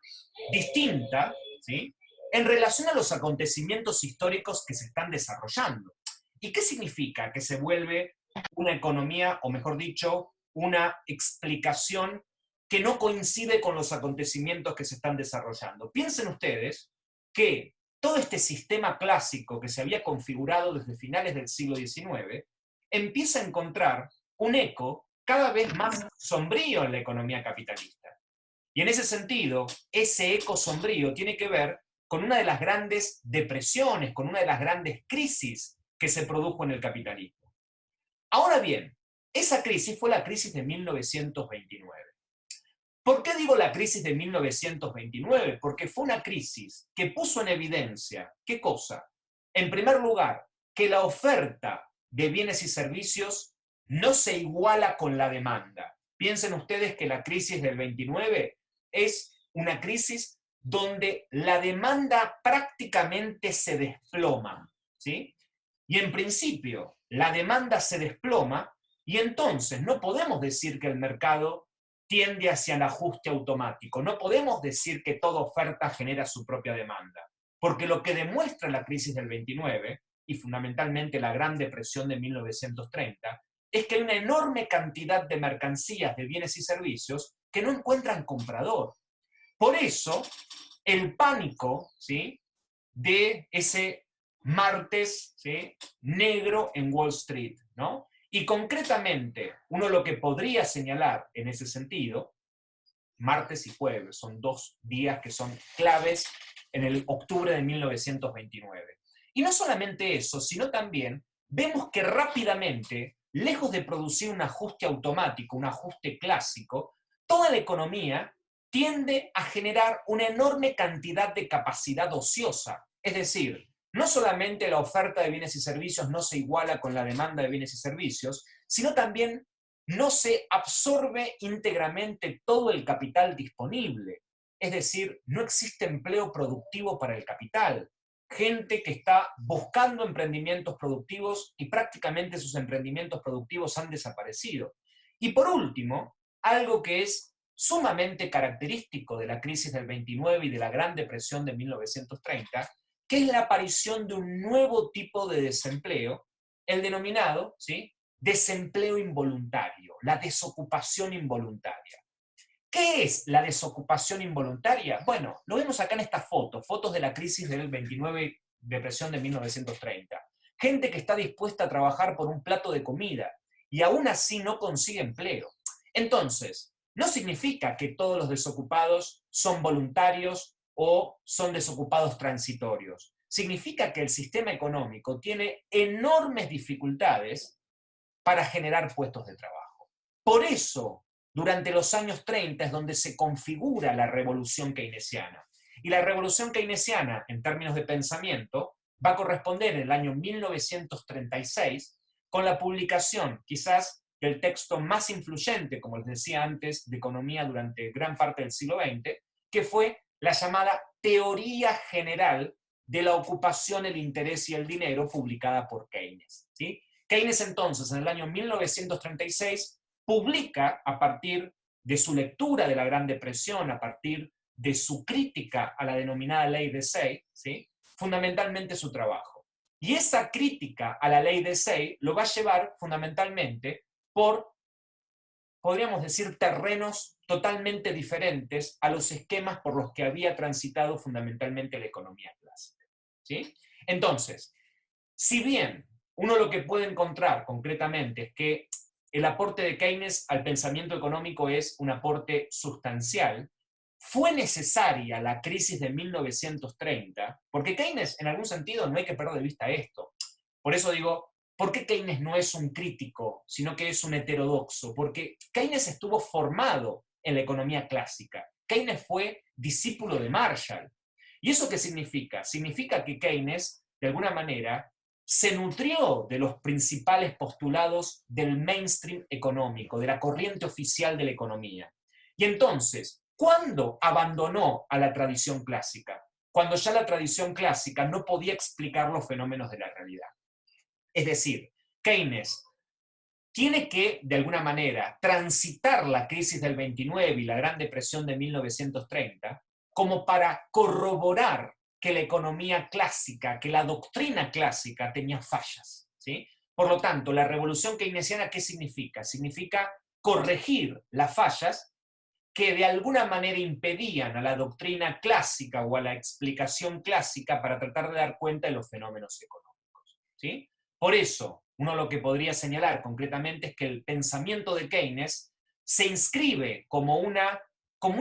distinta, ¿sí? En relación a los acontecimientos históricos que se están desarrollando. ¿Y qué significa que se vuelve una economía, o mejor dicho, una explicación que no coincide con los acontecimientos que se están desarrollando? Piensen ustedes que todo este sistema clásico que se había configurado desde finales del siglo XIX empieza a encontrar un eco cada vez más sombrío en la economía capitalista. Y en ese sentido, ese eco sombrío tiene que ver con una de las grandes depresiones, con una de las grandes crisis que se produjo en el capitalismo. Ahora bien, esa crisis fue la crisis de 1929. ¿Por qué digo la crisis de 1929? Porque fue una crisis que puso en evidencia, ¿qué cosa? En primer lugar, que la oferta de bienes y servicios no se iguala con la demanda. Piensen ustedes que la crisis del 29 es una crisis donde la demanda prácticamente se desploma, ¿sí? Y en principio, la demanda se desploma y entonces no podemos decir que el mercado tiende hacia el ajuste automático. No podemos decir que toda oferta genera su propia demanda, porque lo que demuestra la crisis del 29 y fundamentalmente la Gran Depresión de 1930 es que hay una enorme cantidad de mercancías, de bienes y servicios que no encuentran comprador. Por eso, el pánico, ¿sí?, de ese martes, ¿sí?, negro en Wall Street, ¿no? Y concretamente, uno lo que podría señalar en ese sentido, martes y jueves, son dos días que son claves en el octubre de 1929. Y no solamente eso, sino también vemos que rápidamente, lejos de producir un ajuste automático, un ajuste clásico, toda la economía tiende a generar una enorme cantidad de capacidad ociosa. Es decir, no solamente la oferta de bienes y servicios no se iguala con la demanda de bienes y servicios, sino también no se absorbe íntegramente todo el capital disponible. Es decir, no existe empleo productivo para el capital. Gente que está buscando emprendimientos productivos y prácticamente sus emprendimientos productivos han desaparecido. Y por último, algo que es sumamente característico de la crisis del 29 y de la Gran Depresión de 1930, que es la aparición de un nuevo tipo de desempleo, el denominado, ¿sí?, desempleo involuntario, la desocupación involuntaria. ¿Qué es la desocupación involuntaria? Bueno, lo vemos acá en estas fotos, fotos de la crisis del 29, depresión de 1930. Gente que está dispuesta a trabajar por un plato de comida y aún así no consigue empleo. Entonces, no significa que todos los desocupados son voluntarios o son desocupados transitorios. Significa que el sistema económico tiene enormes dificultades para generar puestos de trabajo. Por eso, durante los años 30 es donde se configura la revolución keynesiana. Y la revolución keynesiana, en términos de pensamiento, va a corresponder en el año 1936 con la publicación, quizás, del texto más influyente, como les decía antes, de economía durante gran parte del siglo XX, que fue la llamada Teoría General de la Ocupación, el Interés y el Dinero, publicada por Keynes. ¿Sí? Keynes entonces, en el año 1936, publica, a partir de su lectura de la Gran Depresión, a partir de su crítica a la denominada Ley de Say, ¿sí?, fundamentalmente su trabajo. Y esa crítica a la Ley de Say lo va a llevar fundamentalmente por, podríamos decir, terrenos totalmente diferentes a los esquemas por los que había transitado fundamentalmente la economía clásica. ¿Sí? Entonces, si bien uno lo que puede encontrar concretamente es que el aporte de Keynes al pensamiento económico es un aporte sustancial, fue necesaria la crisis de 1930, porque Keynes, en algún sentido, no hay que perder de vista esto. Por eso digo, ¿por qué Keynes no es un crítico, sino que es un heterodoxo? Porque Keynes estuvo formado en la economía clásica. Keynes fue discípulo de Marshall. ¿Y eso qué significa? Significa que Keynes, de alguna manera, se nutrió de los principales postulados del mainstream económico, de la corriente oficial de la economía. Y entonces, ¿cuándo abandonó a la tradición clásica? Cuando ya la tradición clásica no podía explicar los fenómenos de la realidad. Es decir, Keynes tiene que, de alguna manera, transitar la crisis del 29 y la Gran Depresión de 1930 como para corroborar que la economía clásica, que la doctrina clásica tenía fallas, ¿sí? Por lo tanto, la revolución keynesiana, ¿qué significa? Significa corregir las fallas que de alguna manera impedían a la doctrina clásica o a la explicación clásica para tratar de dar cuenta de los fenómenos económicos, ¿sí? Por eso, uno lo que podría señalar concretamente es que el pensamiento de Keynes se inscribe como un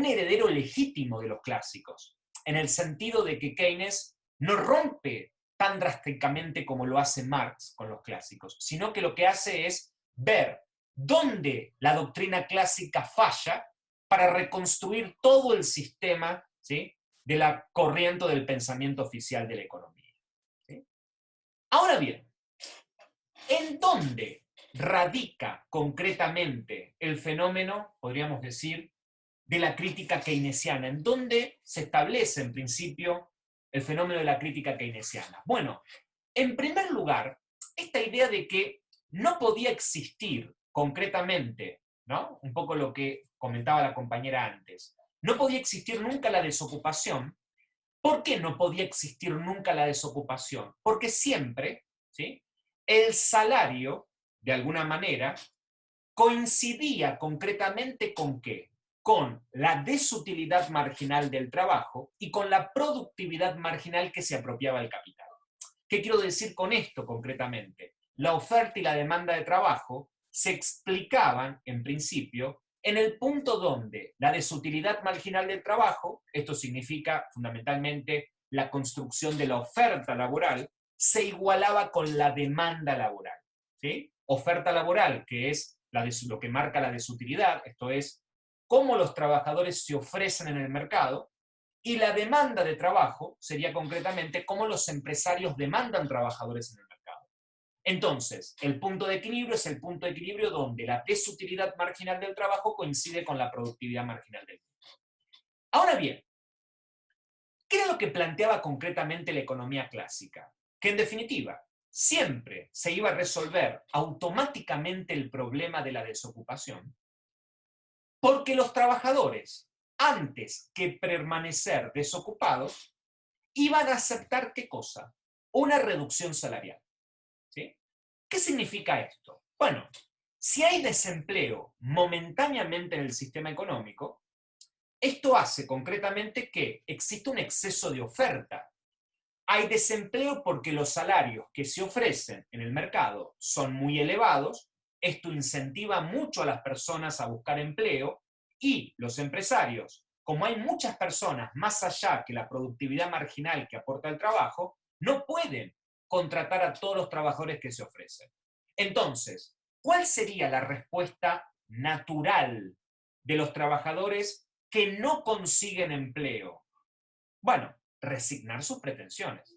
heredero legítimo de los clásicos, en el sentido de que Keynes no rompe tan drásticamente como lo hace Marx con los clásicos, sino que lo que hace es ver dónde la doctrina clásica falla para reconstruir todo el sistema, ¿sí?, de la corriente del pensamiento oficial de la economía. ¿Sí? Ahora bien, ¿en dónde radica concretamente el fenómeno, podríamos decir, de la crítica keynesiana? ¿En dónde se establece, en principio, el fenómeno de la crítica keynesiana? Bueno, en primer lugar, esta idea de que no podía existir concretamente, ¿no?, un poco lo que comentaba la compañera antes, no podía existir nunca la desocupación. ¿Por qué no podía existir nunca la desocupación? Porque siempre, ¿sí?, el salario, de alguna manera, coincidía concretamente ¿con qué? Con la desutilidad marginal del trabajo y con la productividad marginal que se apropiaba del capital. ¿Qué quiero decir con esto concretamente? La oferta y la demanda de trabajo se explicaban, en principio, en el punto donde la desutilidad marginal del trabajo, esto significa fundamentalmente la construcción de la oferta laboral, se igualaba con la demanda laboral. ¿Sí? Oferta laboral, que es lo que marca la desutilidad, esto es, cómo los trabajadores se ofrecen en el mercado, y la demanda de trabajo sería concretamente cómo los empresarios demandan trabajadores en el mercado. Entonces, el punto de equilibrio es el punto de equilibrio donde la desutilidad marginal del trabajo coincide con la productividad marginal del mismo. Ahora bien, ¿qué era lo que planteaba concretamente la economía clásica? Que en definitiva, siempre se iba a resolver automáticamente el problema de la desocupación, porque los trabajadores, antes que permanecer desocupados, iban a aceptar ¿qué cosa? Una reducción salarial. ¿Sí? ¿Qué significa esto? Bueno, si hay desempleo momentáneamente en el sistema económico, esto hace concretamente que exista un exceso de oferta. Hay desempleo porque los salarios que se ofrecen en el mercado son muy elevados, esto incentiva mucho a las personas a buscar empleo y los empresarios, como hay muchas personas más allá que la productividad marginal que aporta el trabajo, no pueden contratar a todos los trabajadores que se ofrecen. Entonces, ¿cuál sería la respuesta natural de los trabajadores que no consiguen empleo? Bueno, resignar sus pretensiones.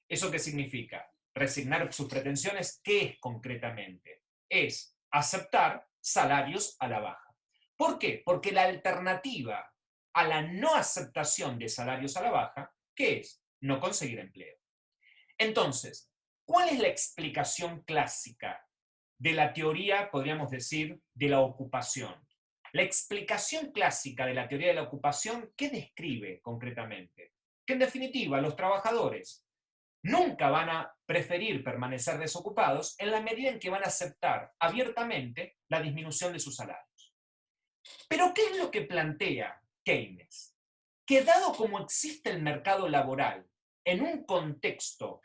¿Eso qué significa? Resignar sus pretensiones, ¿qué es concretamente? Es aceptar salarios a la baja. ¿Por qué? Porque la alternativa a la no aceptación de salarios a la baja, ¿qué es? No conseguir empleo. Entonces, ¿cuál es la explicación clásica de la teoría, podríamos decir, de la ocupación? La explicación clásica de la teoría de la ocupación, ¿qué describe concretamente? Que en definitiva los trabajadores nunca van a preferir permanecer desocupados en la medida en que van a aceptar abiertamente la disminución de sus salarios. Pero ¿qué es lo que plantea Keynes? Que dado como existe el mercado laboral en un contexto,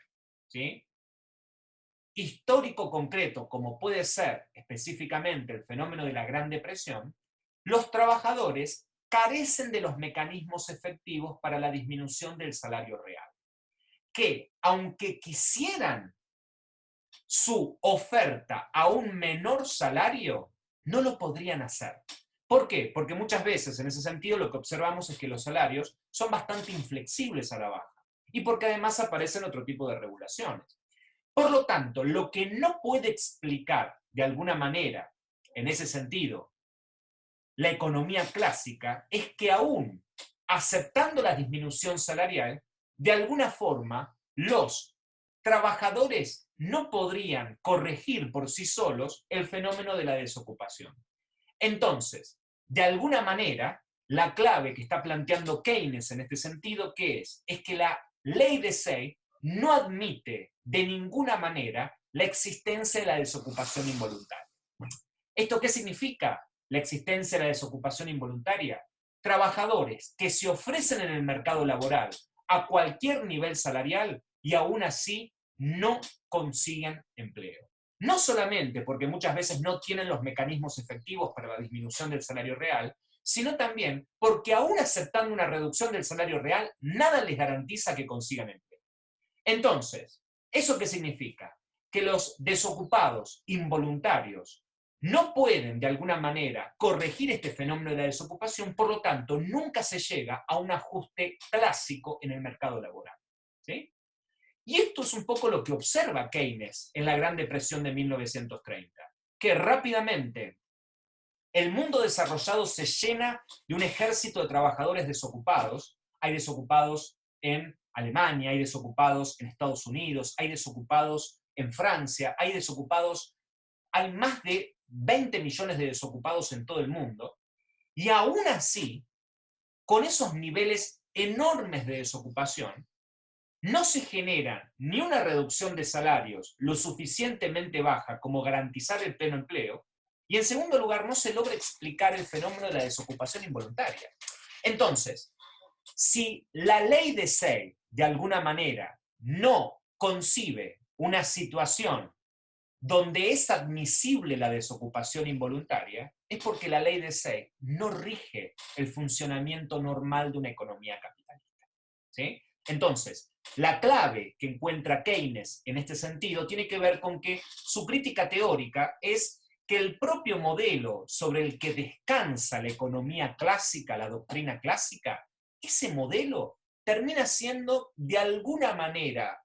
¿sí?, histórico concreto, como puede ser específicamente el fenómeno de la Gran Depresión, los trabajadores carecen de los mecanismos efectivos para la disminución del salario real, que aunque quisieran su oferta a un menor salario, no lo podrían hacer. ¿Por qué? Porque muchas veces en ese sentido lo que observamos es que los salarios son bastante inflexibles a la baja y porque además aparecen otro tipo de regulaciones. Por lo tanto, lo que no puede explicar de alguna manera, en ese sentido, la economía clásica, es que aún aceptando la disminución salarial, de alguna forma los trabajadores no podrían corregir por sí solos el fenómeno de la desocupación. Entonces, de alguna manera, la clave que está planteando Keynes en este sentido, ¿qué es? Es que la ley de Say no admite de ninguna manera la existencia de la desocupación involuntaria. ¿Esto qué significa? La existencia de la desocupación involuntaria. Trabajadores que se ofrecen en el mercado laboral a cualquier nivel salarial y aún así no consiguen empleo. No solamente porque muchas veces no tienen los mecanismos efectivos para la disminución del salario real, sino también porque aún aceptando una reducción del salario real, nada les garantiza que consigan empleo. Entonces, ¿eso qué significa? Que los desocupados involuntarios no pueden de alguna manera corregir este fenómeno de la desocupación, por lo tanto, nunca se llega a un ajuste clásico en el mercado laboral. ¿Sí? Y esto es un poco lo que observa Keynes en la Gran Depresión de 1930, que rápidamente el mundo desarrollado se llena de un ejército de trabajadores desocupados. Hay desocupados en Alemania, hay desocupados en Estados Unidos, hay desocupados en Francia, hay más de 20 millones de desocupados en todo el mundo, y aún así, con esos niveles enormes de desocupación, no se genera ni una reducción de salarios lo suficientemente baja como garantizar el pleno empleo, y en segundo lugar, no se logra explicar el fenómeno de la desocupación involuntaria. Entonces, si la ley de Say, de alguna manera, no concibe una situación donde es admisible la desocupación involuntaria, es porque la ley de Say no rige el funcionamiento normal de una economía capitalista. ¿Sí? Entonces, la clave que encuentra Keynes en este sentido tiene que ver con que su crítica teórica es que el propio modelo sobre el que descansa la economía clásica, la doctrina clásica, ese modelo termina siendo de alguna manera,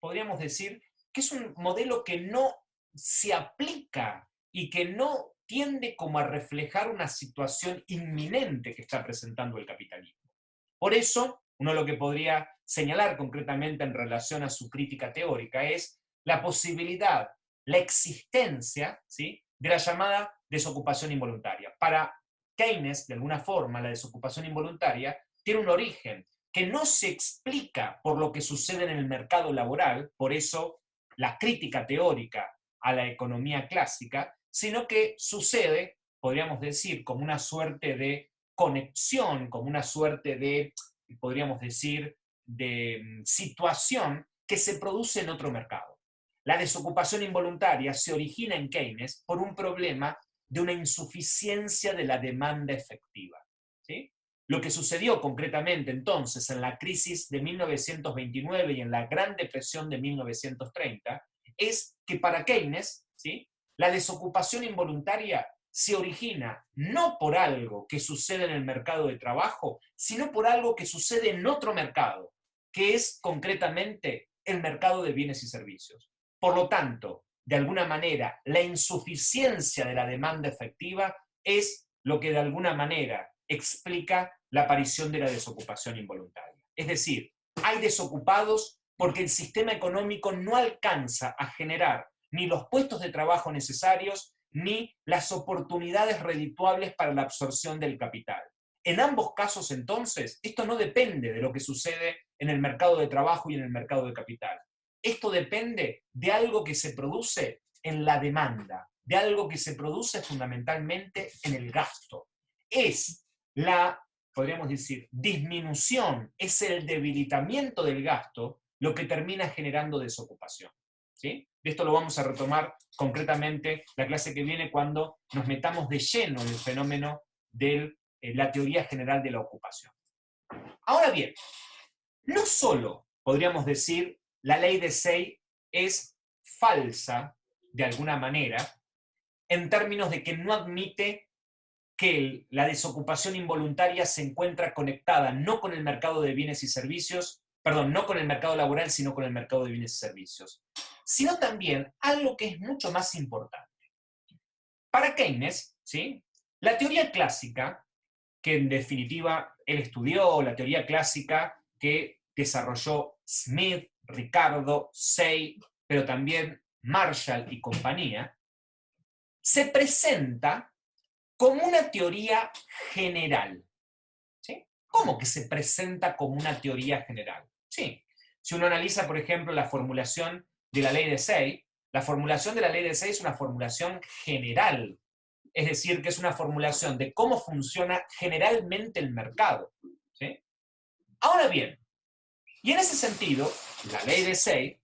podríamos decir, que es un modelo que no se aplica y que no tiende como a reflejar una situación inminente que está presentando el capitalismo. Por eso, uno lo que podría señalar concretamente en relación a su crítica teórica es la posibilidad, la existencia, ¿sí?, de la llamada desocupación involuntaria. Para Keynes, de alguna forma, la desocupación involuntaria tiene un origen que no se explica por lo que sucede en el mercado laboral, por eso la crítica teórica a la economía clásica, sino que sucede, podríamos decir, como una suerte de conexión, como una suerte de, podríamos decir, de situación que se produce en otro mercado. La desocupación involuntaria se origina en Keynes por un problema de una insuficiencia de la demanda efectiva. ¿Sí? Lo que sucedió concretamente entonces en la crisis de 1929 y en la Gran Depresión de 1930 es que para Keynes, ¿sí?, la desocupación involuntaria se origina no por algo que sucede en el mercado de trabajo, sino por algo que sucede en otro mercado, que es concretamente el mercado de bienes y servicios. Por lo tanto, de alguna manera, la insuficiencia de la demanda efectiva es lo que de alguna manera explica la aparición de la desocupación involuntaria. Es decir, hay desocupados porque el sistema económico no alcanza a generar ni los puestos de trabajo necesarios ni las oportunidades redituables para la absorción del capital. En ambos casos, entonces, esto no depende de lo que sucede en el mercado de trabajo y en el mercado de capital. Esto depende de algo que se produce en la demanda, de algo que se produce fundamentalmente en el gasto. Es la, podríamos decir, disminución, es el debilitamiento del gasto lo que termina generando desocupación. ¿Sí? De esto lo vamos a retomar concretamente la clase que viene cuando nos metamos de lleno en el fenómeno de la teoría general de la ocupación. Ahora bien, no solo podríamos decir la ley de Say es falsa de alguna manera, en términos de que no admite que la desocupación involuntaria se encuentra conectada no con el mercado de bienes y servicios, perdón, no con el mercado laboral, sino con el mercado de bienes y servicios, sino también algo que es mucho más importante. Para Keynes, ¿sí?, la teoría clásica, que en definitiva él estudió, la teoría clásica que desarrolló Smith, Ricardo, Say, pero también Marshall y compañía, se presenta como una teoría general. ¿Sí? ¿Cómo que se presenta como una teoría general? Sí. Si uno analiza, por ejemplo, la formulación de la ley de Say, la formulación de la ley de Say es una formulación general. Es decir, que es una formulación de cómo funciona generalmente el mercado. ¿Sí? Ahora bien, y en ese sentido, la ley de Say,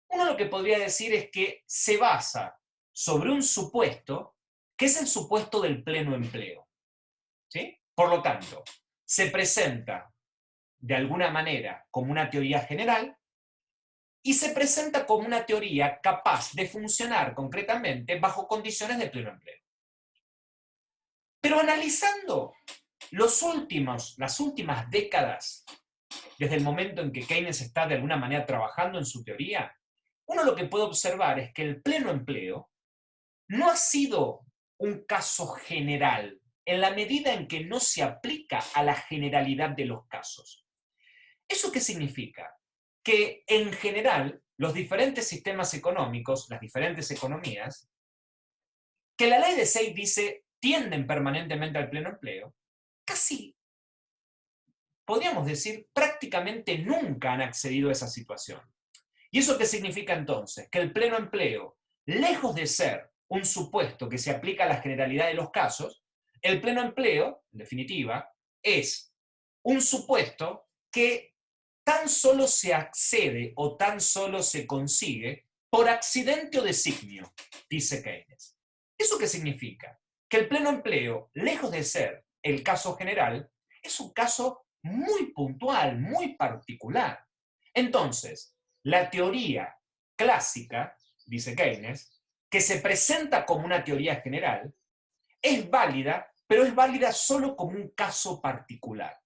uno lo que podría decir es que se basa sobre un supuesto que es el supuesto del pleno empleo. ¿Sí? Por lo tanto, se presenta de alguna manera como una teoría general y se presenta como una teoría capaz de funcionar concretamente bajo condiciones de pleno empleo. Pero analizando las últimas décadas, desde el momento en que Keynes está de alguna manera trabajando en su teoría, uno lo que puede observar es que el pleno empleo no ha sido un caso general, en la medida en que no se aplica a la generalidad de los casos. ¿Eso qué significa? Que en general los diferentes sistemas económicos, las diferentes economías, que la ley de Say dice tienden permanentemente al pleno empleo, casi, podríamos decir, prácticamente nunca han accedido a esa situación. ¿Y eso qué significa entonces? Que el pleno empleo, lejos de ser un supuesto que se aplica a la generalidad de los casos, el pleno empleo, en definitiva, es un supuesto que tan solo se accede o tan solo se consigue por accidente o designio, dice Keynes. ¿Eso qué significa? Que el pleno empleo, lejos de ser el caso general, es un caso muy puntual, muy particular. Entonces, la teoría clásica, dice Keynes, que se presenta como una teoría general, es válida, pero es válida solo como un caso particular.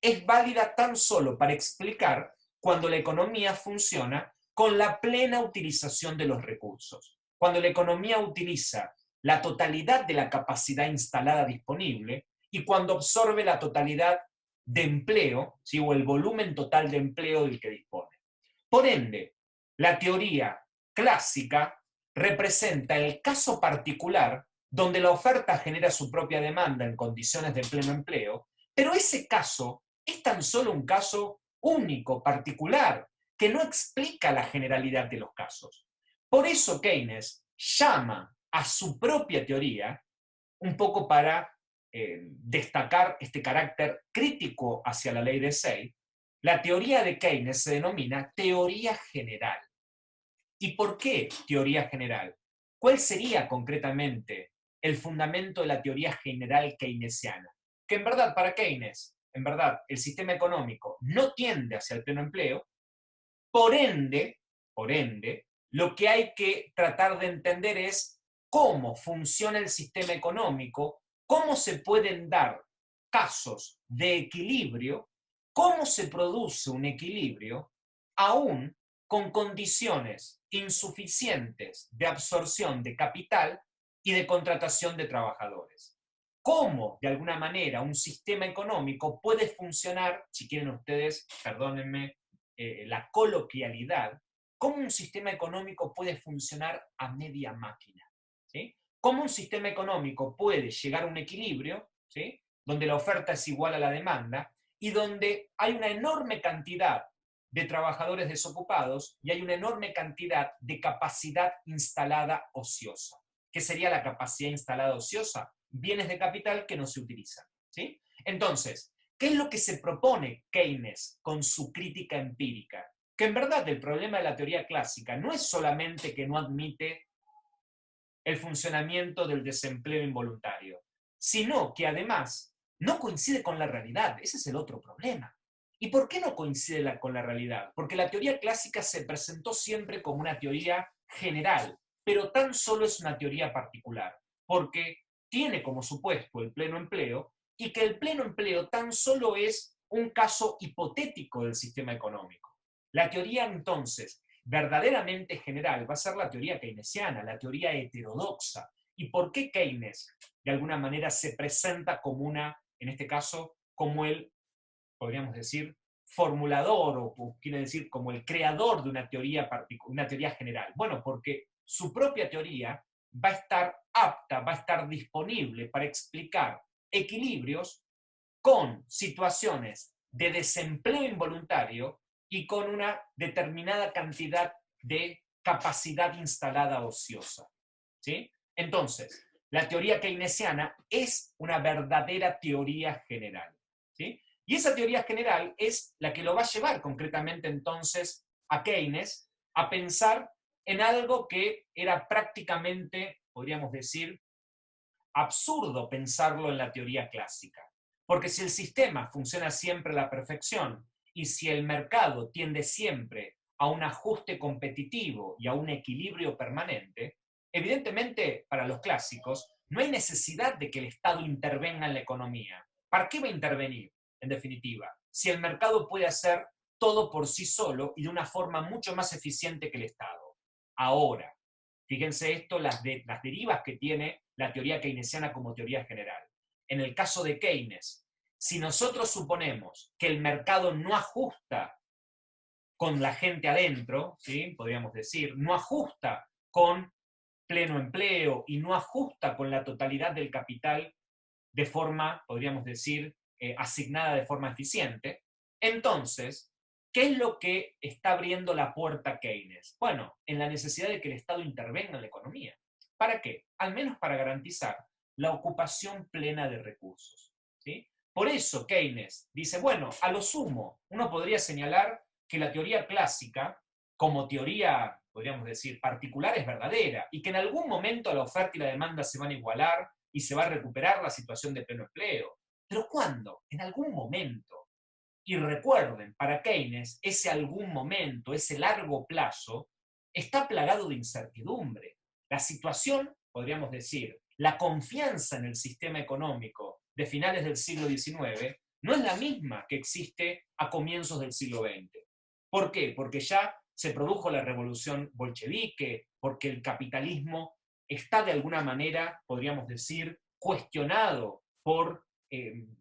Es válida tan solo para explicar cuando la economía funciona con la plena utilización de los recursos. Cuando la economía utiliza la totalidad de la capacidad instalada disponible y cuando absorbe la totalidad de empleo, ¿sí?, o el volumen total de empleo del que dispone. Por ende, la teoría clásica representa el caso particular donde la oferta genera su propia demanda en condiciones de pleno empleo, pero ese caso es tan solo un caso único, particular, que no explica la generalidad de los casos. Por eso Keynes llama a su propia teoría, un poco para destacar este carácter crítico hacia la ley de Say, la teoría de Keynes se denomina teoría general. ¿Y por qué teoría general? ¿Cuál sería concretamente el fundamento de la teoría general keynesiana? Que en verdad para Keynes, en verdad, el sistema económico no tiende hacia el pleno empleo, por ende, lo que hay que tratar de entender es cómo funciona el sistema económico, cómo se pueden dar casos de equilibrio, cómo se produce un equilibrio, aún con condiciones insuficientes de absorción de capital y de contratación de trabajadores. Cómo, de alguna manera, un sistema económico puede funcionar, si quieren ustedes, perdónenme la coloquialidad, cómo un sistema económico puede funcionar a media máquina, ¿sí? Cómo un sistema económico puede llegar a un equilibrio, ¿sí? Donde la oferta es igual a la demanda y donde hay una enorme cantidad de trabajadores desocupados y hay una enorme cantidad de capacidad instalada ociosa. ¿Qué sería la capacidad instalada ociosa? Bienes de capital que no se utilizan, ¿sí? Entonces, ¿qué es lo que se propone Keynes con su crítica empírica? Que en verdad el problema de la teoría clásica no es solamente que no admite el funcionamiento del desempleo involuntario, sino que además no coincide con la realidad. Ese es el otro problema. ¿Y por qué no coincide con la realidad? Porque la teoría clásica se presentó siempre como una teoría general, pero tan solo es una teoría particular, porque tiene como supuesto el pleno empleo y que el pleno empleo tan solo es un caso hipotético del sistema económico. La teoría entonces verdaderamente general va a ser la teoría keynesiana, la teoría heterodoxa. ¿Y por qué Keynes de alguna manera se presenta como una, en este caso, como el, podríamos decir, formulador o quiere decir como el creador de una teoría general? Bueno, porque su propia teoría va a estar apta, va a estar disponible para explicar equilibrios con situaciones de desempleo involuntario y con una determinada cantidad de capacidad instalada ociosa, ¿sí? Entonces, la teoría keynesiana es una verdadera teoría general, ¿sí? Y esa teoría general es la que lo va a llevar concretamente entonces a Keynes a pensar en algo que era prácticamente, podríamos decir, absurdo pensarlo en la teoría clásica. Porque si el sistema funciona siempre a la perfección y si el mercado tiende siempre a un ajuste competitivo y a un equilibrio permanente, evidentemente para los clásicos no hay necesidad de que el Estado intervenga en la economía. ¿Para qué va a intervenir, en definitiva, si el mercado puede hacer todo por sí solo y de una forma mucho más eficiente que el Estado? Ahora, fíjense esto, las derivas que tiene la teoría keynesiana como teoría general. En el caso de Keynes, si nosotros suponemos que el mercado no ajusta con la gente adentro, ¿sí? Podríamos decir, no ajusta con pleno empleo y no ajusta con la totalidad del capital de forma, podríamos decir, asignada de forma eficiente, entonces, ¿qué es lo que está abriendo la puerta a Keynes? Bueno, en la necesidad de que el Estado intervenga en la economía. ¿Para qué? Al menos para garantizar la ocupación plena de recursos, ¿sí? Por eso Keynes dice, bueno, a lo sumo, uno podría señalar que la teoría clásica, como teoría, podríamos decir, particular, es verdadera, y que en algún momento la oferta y la demanda se van a igualar y se va a recuperar la situación de pleno empleo. ¿Pero cuándo? En algún momento. Y recuerden, para Keynes, ese algún momento, ese largo plazo, está plagado de incertidumbre. La situación, podríamos decir, la confianza en el sistema económico de finales del siglo XIX no es la misma que existe a comienzos del siglo XX. ¿Por qué? Porque ya se produjo la revolución bolchevique, porque el capitalismo está de alguna manera, podríamos decir, cuestionado por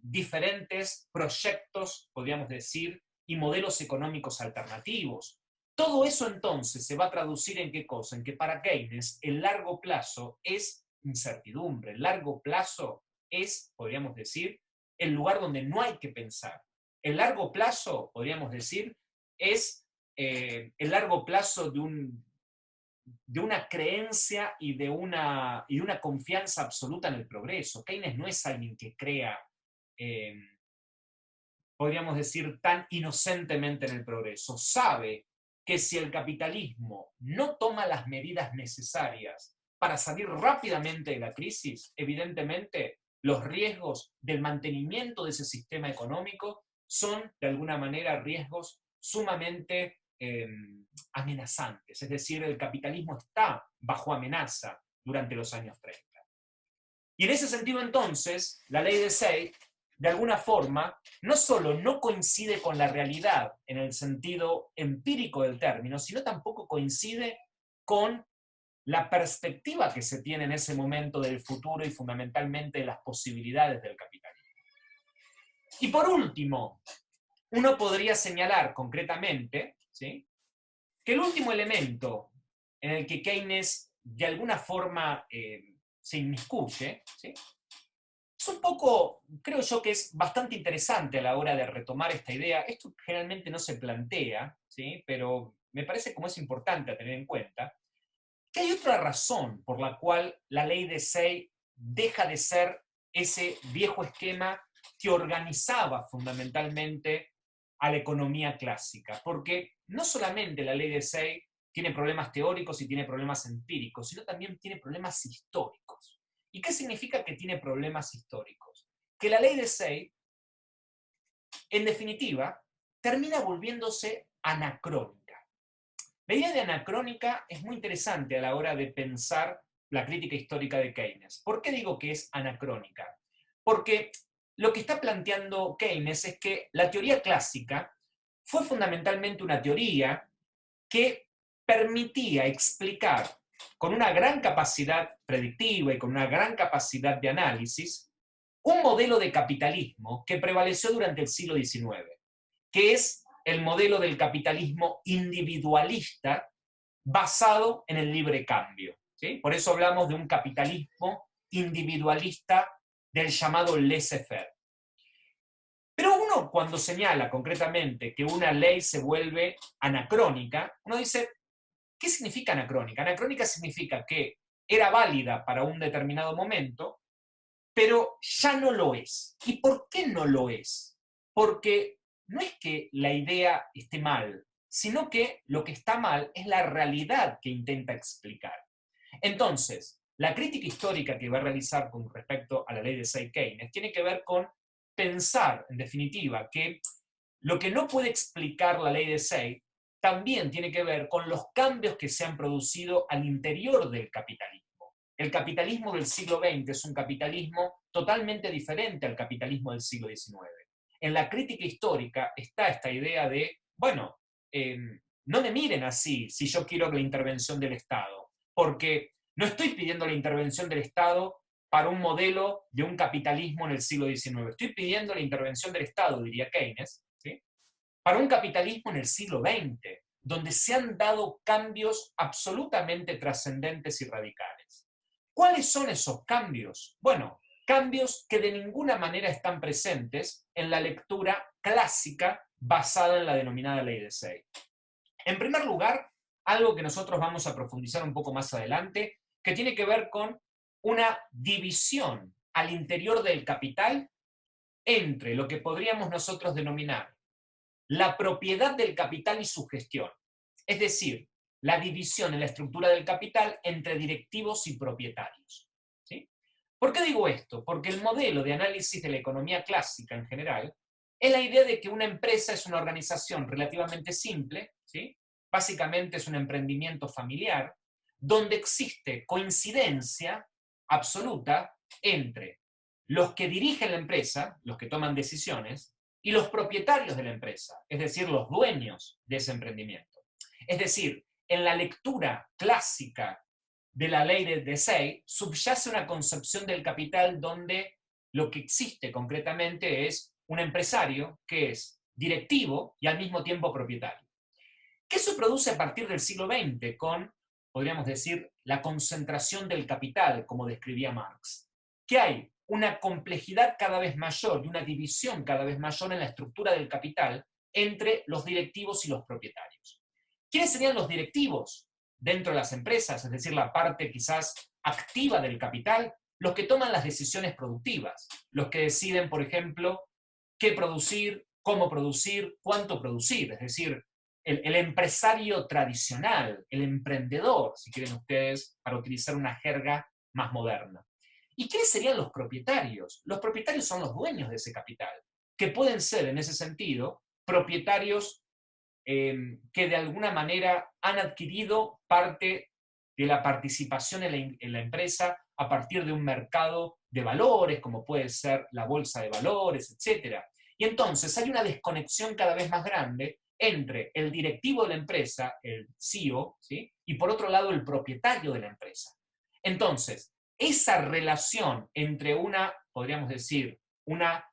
diferentes proyectos, podríamos decir, y modelos económicos alternativos. Todo eso entonces se va a traducir en qué cosa? En que para Keynes el largo plazo es incertidumbre, el largo plazo es, podríamos decir, el lugar donde no hay que pensar. El largo plazo, podríamos decir, es el largo plazo de una creencia y de una confianza absoluta en el progreso. Keynes no es alguien que crea, eh, podríamos decir, tan inocentemente en el progreso. Sabe que si el capitalismo no toma las medidas necesarias para salir rápidamente de la crisis, evidentemente los riesgos del mantenimiento de ese sistema económico son, de alguna manera, riesgos sumamente amenazantes. Es decir, el capitalismo está bajo amenaza durante los años 30. Y en ese sentido, entonces, la ley de Say, de alguna forma, no solo no coincide con la realidad en el sentido empírico del término, sino tampoco coincide con la perspectiva que se tiene en ese momento del futuro y fundamentalmente de las posibilidades del capitalismo. Y por último, uno podría señalar concretamente, ¿sí?, que el último elemento en el que Keynes de alguna forma se inmiscuye, ¿sí?, es un poco, creo yo que es bastante interesante a la hora de retomar esta idea. Esto generalmente no se plantea, ¿sí?, pero me parece como es importante a tener en cuenta, que hay otra razón por la cual la ley de Say deja de ser ese viejo esquema que organizaba fundamentalmente a la economía clásica. Porque no solamente la ley de Say tiene problemas teóricos y tiene problemas empíricos, sino también tiene problemas históricos. ¿Y qué significa que tiene problemas históricos? Que la ley de Say, en definitiva, termina volviéndose anacrónica. La idea de anacrónica es muy interesante a la hora de pensar la crítica histórica de Keynes. ¿Por qué digo que es anacrónica? Porque lo que está planteando Keynes es que la teoría clásica fue fundamentalmente una teoría que permitía explicar con una gran capacidad predictiva y con una gran capacidad de análisis un modelo de capitalismo que prevaleció durante el siglo XIX, que es el modelo del capitalismo individualista basado en el libre cambio, ¿sí? Por eso hablamos de un capitalismo individualista del llamado laissez-faire. Pero uno, cuando señala concretamente que una ley se vuelve anacrónica, uno dice, ¿qué significa anacrónica? Anacrónica significa que era válida para un determinado momento, pero ya no lo es. ¿Y por qué no lo es? Porque no es que la idea esté mal, sino que lo que está mal es la realidad que intenta explicar. Entonces, la crítica histórica que va a realizar con respecto a la ley de Say Keynes tiene que ver con pensar, en definitiva, que lo que no puede explicar la ley de Say también tiene que ver con los cambios que se han producido al interior del capitalismo. El capitalismo del siglo XX es un capitalismo totalmente diferente al capitalismo del siglo XIX. En la crítica histórica está esta idea de, bueno, no me miren así si yo quiero la intervención del Estado, porque no estoy pidiendo la intervención del Estado para un modelo de un capitalismo en el siglo XIX. Estoy pidiendo la intervención del Estado, diría Keynes, ¿sí?, para un capitalismo en el siglo XX, donde se han dado cambios absolutamente trascendentes y radicales. ¿Cuáles son esos cambios? Bueno, cambios que de ninguna manera están presentes en la lectura clásica basada en la denominada ley de Say. En primer lugar, algo que nosotros vamos a profundizar un poco más adelante, que tiene que ver con una división al interior del capital entre lo que podríamos nosotros denominar la propiedad del capital y su gestión. Es decir, la división en la estructura del capital entre directivos y propietarios. ¿Sí? ¿Por qué digo esto? Porque el modelo de análisis de la economía clásica en general es la idea de que una empresa es una organización relativamente simple, ¿sí?, básicamente es un emprendimiento familiar, donde existe coincidencia absoluta entre los que dirigen la empresa, los que toman decisiones, y los propietarios de la empresa, es decir, los dueños de ese emprendimiento. Es decir, en la lectura clásica de la ley de Say subyace una concepción del capital donde lo que existe concretamente es un empresario que es directivo y al mismo tiempo propietario. ¿Qué se produce a partir del siglo XX con, podríamos decir, la concentración del capital, como describía Marx? Que hay una complejidad cada vez mayor y una división cada vez mayor en la estructura del capital entre los directivos y los propietarios. ¿Quiénes serían los directivos dentro de las empresas? Es decir, la parte quizás activa del capital, los que toman las decisiones productivas, los que deciden, por ejemplo, qué producir, cómo producir, cuánto producir, es decir, el empresario tradicional, el emprendedor, si quieren ustedes, para utilizar una jerga más moderna. ¿Y quiénes serían los propietarios? Los propietarios son los dueños de ese capital, que pueden ser, en ese sentido, propietarios que de alguna manera han adquirido parte de la participación en la empresa a partir de un mercado de valores, como puede ser la bolsa de valores, etc. Y entonces hay una desconexión cada vez más grande entre el directivo de la empresa, el CEO, ¿sí? Y por otro lado el propietario de la empresa. Entonces, esa relación entre una, podríamos decir, una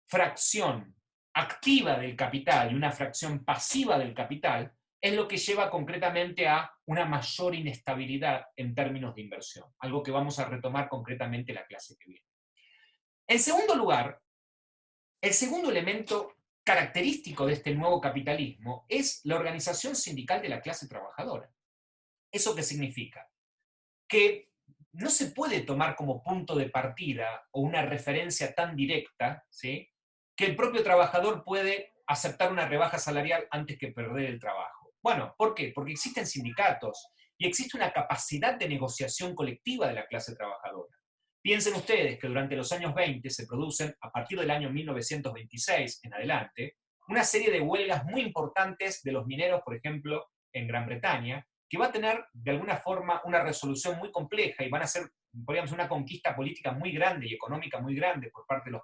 fracción activa del capital y una fracción pasiva del capital es lo que lleva concretamente a una mayor inestabilidad en términos de inversión, algo que vamos a retomar concretamente la clase que viene. En segundo lugar, el segundo elemento característico de este nuevo capitalismo es la organización sindical de la clase trabajadora. ¿Eso qué significa? Que no se puede tomar como punto de partida o una referencia tan directa, ¿sí?, que el propio trabajador puede aceptar una rebaja salarial antes que perder el trabajo. Bueno, ¿por qué? Porque existen sindicatos y existe una capacidad de negociación colectiva de la clase trabajadora. Piensen ustedes que durante los años 20 se producen, a partir del año 1926 en adelante, una serie de huelgas muy importantes de los mineros, por ejemplo, en Gran Bretaña, que va a tener de alguna forma una resolución muy compleja y van a ser, podríamos, una conquista política muy grande y económica muy grande por parte de los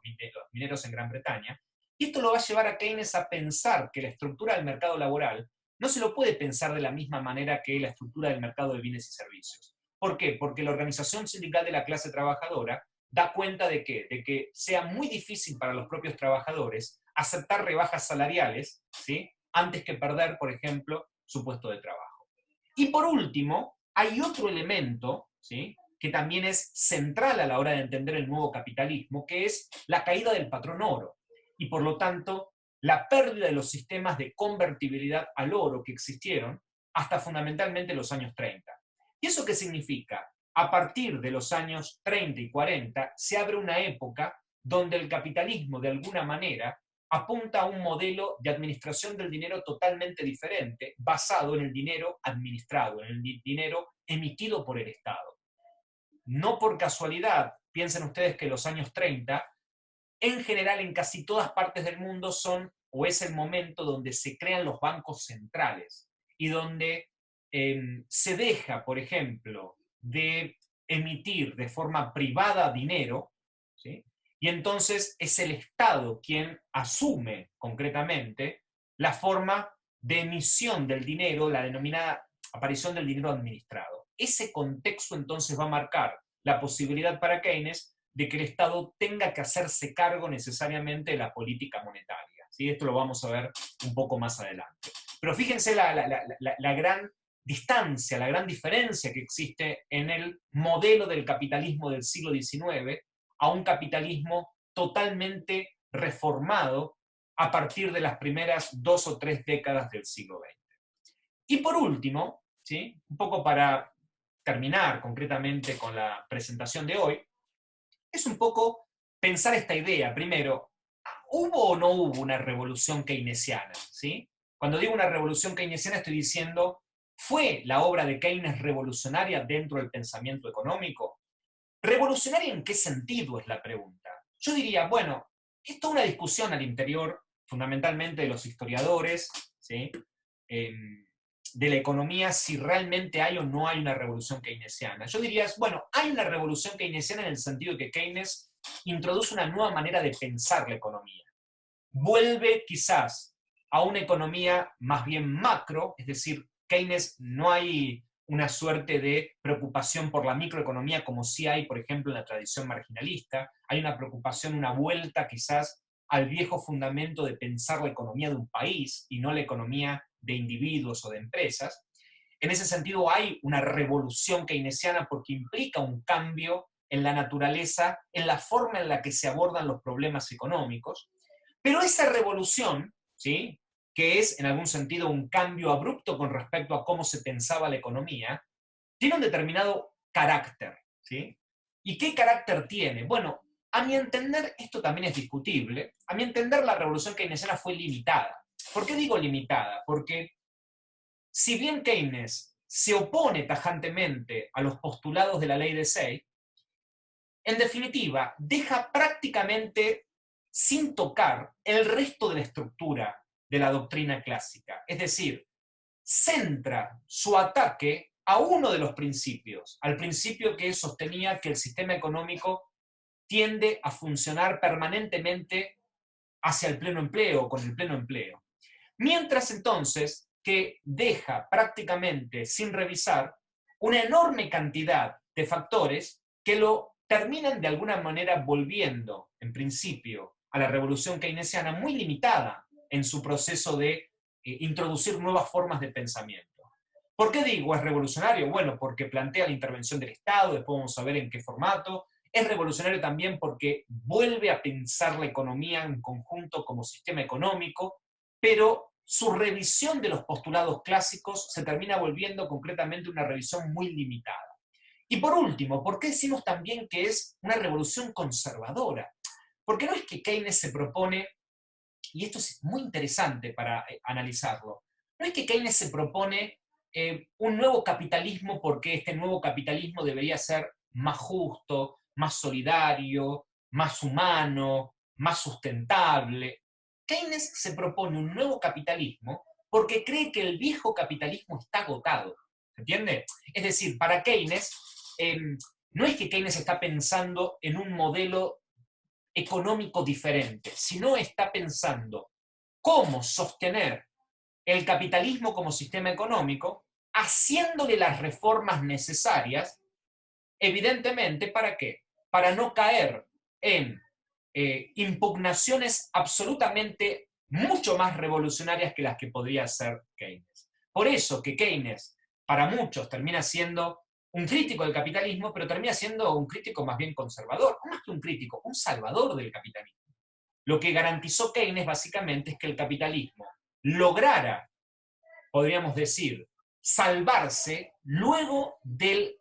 mineros en Gran Bretaña. Y esto lo va a llevar a Keynes a pensar que la estructura del mercado laboral no se lo puede pensar de la misma manera que la estructura del mercado de bienes y servicios. ¿Por qué? Porque la organización sindical de la clase trabajadora da cuenta de que sea muy difícil para los propios trabajadores aceptar rebajas salariales, ¿sí?, antes que perder, por ejemplo, su puesto de trabajo. Y por último, hay otro elemento, ¿sí?, que también es central a la hora de entender el nuevo capitalismo, que es la caída del patrón oro, y por lo tanto la pérdida de los sistemas de convertibilidad al oro que existieron hasta fundamentalmente los años 30. ¿Y eso qué significa? A partir de los años 30 y 40 se abre una época donde el capitalismo de alguna manera apunta a un modelo de administración del dinero totalmente diferente, basado en el dinero administrado, en el dinero emitido por el Estado. No por casualidad, piensen ustedes que los años 30, en general en casi todas partes del mundo son o es el momento donde se crean los bancos centrales y donde se deja, por ejemplo, de emitir de forma privada dinero, ¿sí?, y entonces es el Estado quien asume concretamente la forma de emisión del dinero, la denominada aparición del dinero administrado. Ese contexto entonces va a marcar la posibilidad para Keynes de que el Estado tenga que hacerse cargo necesariamente de la política monetaria, ¿sí? Esto lo vamos a ver un poco más adelante. Pero fíjense la gran distancia, la gran diferencia que existe en el modelo del capitalismo del siglo XIX a un capitalismo totalmente reformado a partir de las primeras 2 o 3 décadas del siglo XX. Y por último, ¿sí?, un poco para terminar concretamente con la presentación de hoy, es un poco pensar esta idea. Primero, ¿hubo o no hubo una revolución keynesiana? ¿Sí? Cuando digo una revolución keynesiana estoy diciendo, ¿fue la obra de Keynes revolucionaria dentro del pensamiento económico? ¿Revolucionaria en qué sentido es la pregunta? Yo diría, bueno, esto es una discusión al interior fundamentalmente de los historiadores, ¿sí?, de la economía, si realmente hay o no hay una revolución keynesiana. Yo diría, bueno, hay una revolución keynesiana en el sentido de que Keynes introduce una nueva manera de pensar la economía. Vuelve quizás a una economía más bien macro, es decir, Keynes no hay una suerte de preocupación por la microeconomía como sí hay, por ejemplo, en la tradición marginalista. Hay una preocupación, una vuelta quizás al viejo fundamento de pensar la economía de un país y no la economía de individuos o de empresas. En ese sentido hay una revolución keynesiana porque implica un cambio en la naturaleza, en la forma en la que se abordan los problemas económicos, pero esa revolución, ¿sí?, que es en algún sentido un cambio abrupto con respecto a cómo se pensaba la economía, tiene un determinado carácter, ¿sí? ¿Y qué carácter tiene? Bueno, a mi entender, esto también es discutible, a mi entender la revolución keynesiana fue limitada. ¿Por qué digo limitada? Porque si bien Keynes se opone tajantemente a los postulados de la ley de Say, en definitiva, deja prácticamente sin tocar el resto de la estructura de la doctrina clásica. Es decir, centra su ataque a uno de los principios, al principio que sostenía que el sistema económico tiende a funcionar permanentemente hacia el pleno empleo, con el pleno empleo. Mientras entonces que deja prácticamente sin revisar una enorme cantidad de factores que lo terminan de alguna manera volviendo, en principio, a la revolución keynesiana muy limitada en su proceso de introducir nuevas formas de pensamiento. ¿Por qué digo es revolucionario? Bueno, porque plantea la intervención del Estado, después vamos a ver en qué formato. Es revolucionario también porque vuelve a pensar la economía en conjunto como sistema económico, pero su revisión de los postulados clásicos se termina volviendo concretamente una revisión muy limitada. Y por último, ¿por qué decimos también que es una revolución conservadora? Porque no es que Keynes se propone, y esto es muy interesante para analizarlo, no es que Keynes se propone un nuevo capitalismo porque este nuevo capitalismo debería ser más justo, más solidario, más humano, más sustentable. Keynes se propone un nuevo capitalismo porque cree que el viejo capitalismo está agotado. ¿Entiende? Es decir, para Keynes, no es que Keynes está pensando en un modelo económico diferente, sino está pensando cómo sostener el capitalismo como sistema económico, haciéndole las reformas necesarias, evidentemente, ¿para qué? Para no caer en impugnaciones absolutamente mucho más revolucionarias que las que podría hacer Keynes. Por eso que Keynes, para muchos, termina siendo un crítico del capitalismo, pero termina siendo un crítico más bien conservador, más que un crítico, un salvador del capitalismo. Lo que garantizó Keynes básicamente es que el capitalismo lograra, podríamos decir, salvarse luego del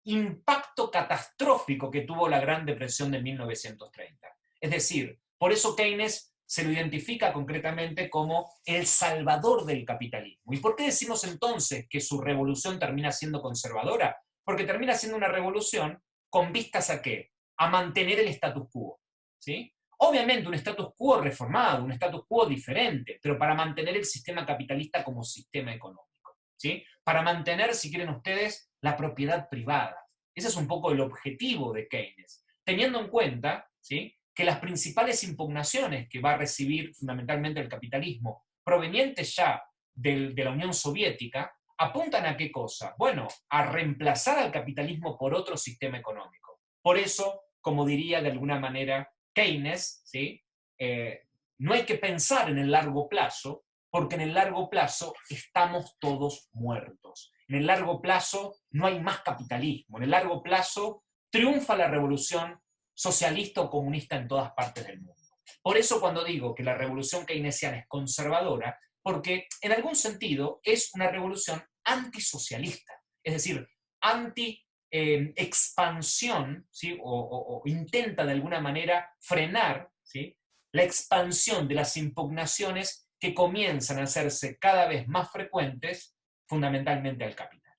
impacto catastrófico que tuvo la Gran Depresión de 1930. Es decir, por eso Keynes se lo identifica concretamente como el salvador del capitalismo. ¿Y por qué decimos entonces que su revolución termina siendo conservadora? Porque termina siendo una revolución con vistas a ¿qué? A mantener el status quo. ¿Sí? Obviamente un status quo reformado, un status quo diferente, pero para mantener el sistema capitalista como sistema económico. ¿Sí? Para mantener, si quieren ustedes, la propiedad privada. Ese es un poco el objetivo de Keynes, teniendo en cuenta, ¿sí?, que las principales impugnaciones que va a recibir fundamentalmente el capitalismo, provenientes ya de la Unión Soviética, apuntan a qué cosa? Bueno, a reemplazar al capitalismo por otro sistema económico. Por eso, como diría de alguna manera Keynes, ¿sí?, no hay que pensar en el largo plazo, porque en el largo plazo estamos todos muertos. En el largo plazo no hay más capitalismo. En el largo plazo triunfa la revolución socialista o comunista en todas partes del mundo. Por eso cuando digo que la revolución keynesiana es conservadora, porque en algún sentido es una revolución antisocialista, es decir, anti-expansión, ¿sí?, o intenta de alguna manera frenar, ¿sí?, la expansión de las impugnaciones que comienzan a hacerse cada vez más frecuentes fundamentalmente al capital.